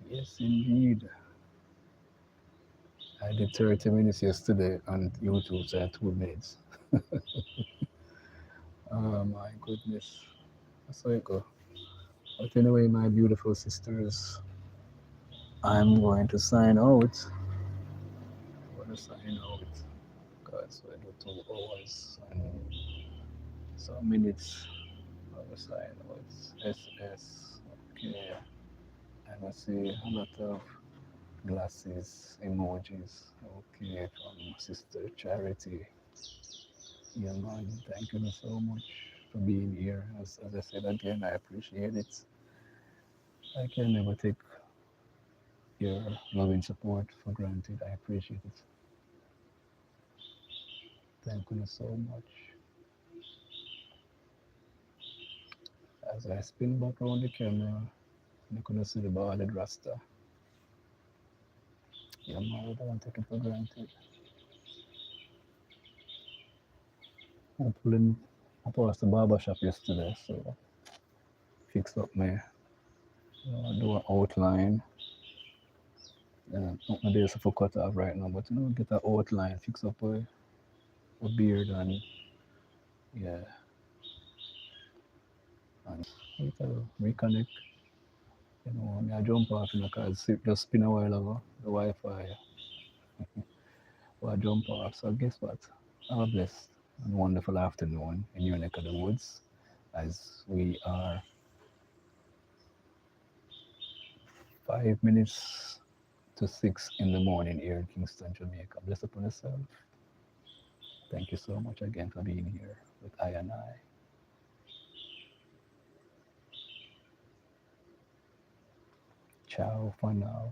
Yes, indeed. I did 30 minutes yesterday on YouTube, so I had 2 minutes. Oh my goodness. That's how it go. But anyway, my beautiful sisters, I'm going to sign out. I'm going to sign out. Because I do 2 hours and some minutes. I will sign out. SS. Okay. And I see a lot of glasses emojis. Okay, from Sister Charity. Yeah, man, thank you so much for being here. As I said again, I appreciate it. I can never take your loving support for granted. I appreciate it. Thank you so much. As I spin back around the camera, you can see the bald rasta. Yeah, man, I don't take it for granted. I passed the barber shop yesterday, so fixed up my do an outline. Not my days for cut off right now, but get an outline, fix up a beard, and yeah, and we to reconnect. I jump off in the car, just spin a while ago, the Wi-Fi, I jump off. So guess what? Have a blessed and wonderful afternoon in your neck of the woods, as we are 5 minutes to 6 in the morning here in Kingston, Jamaica. Bless upon yourself. Thank you so much again for being here with I and I. Ciao for now.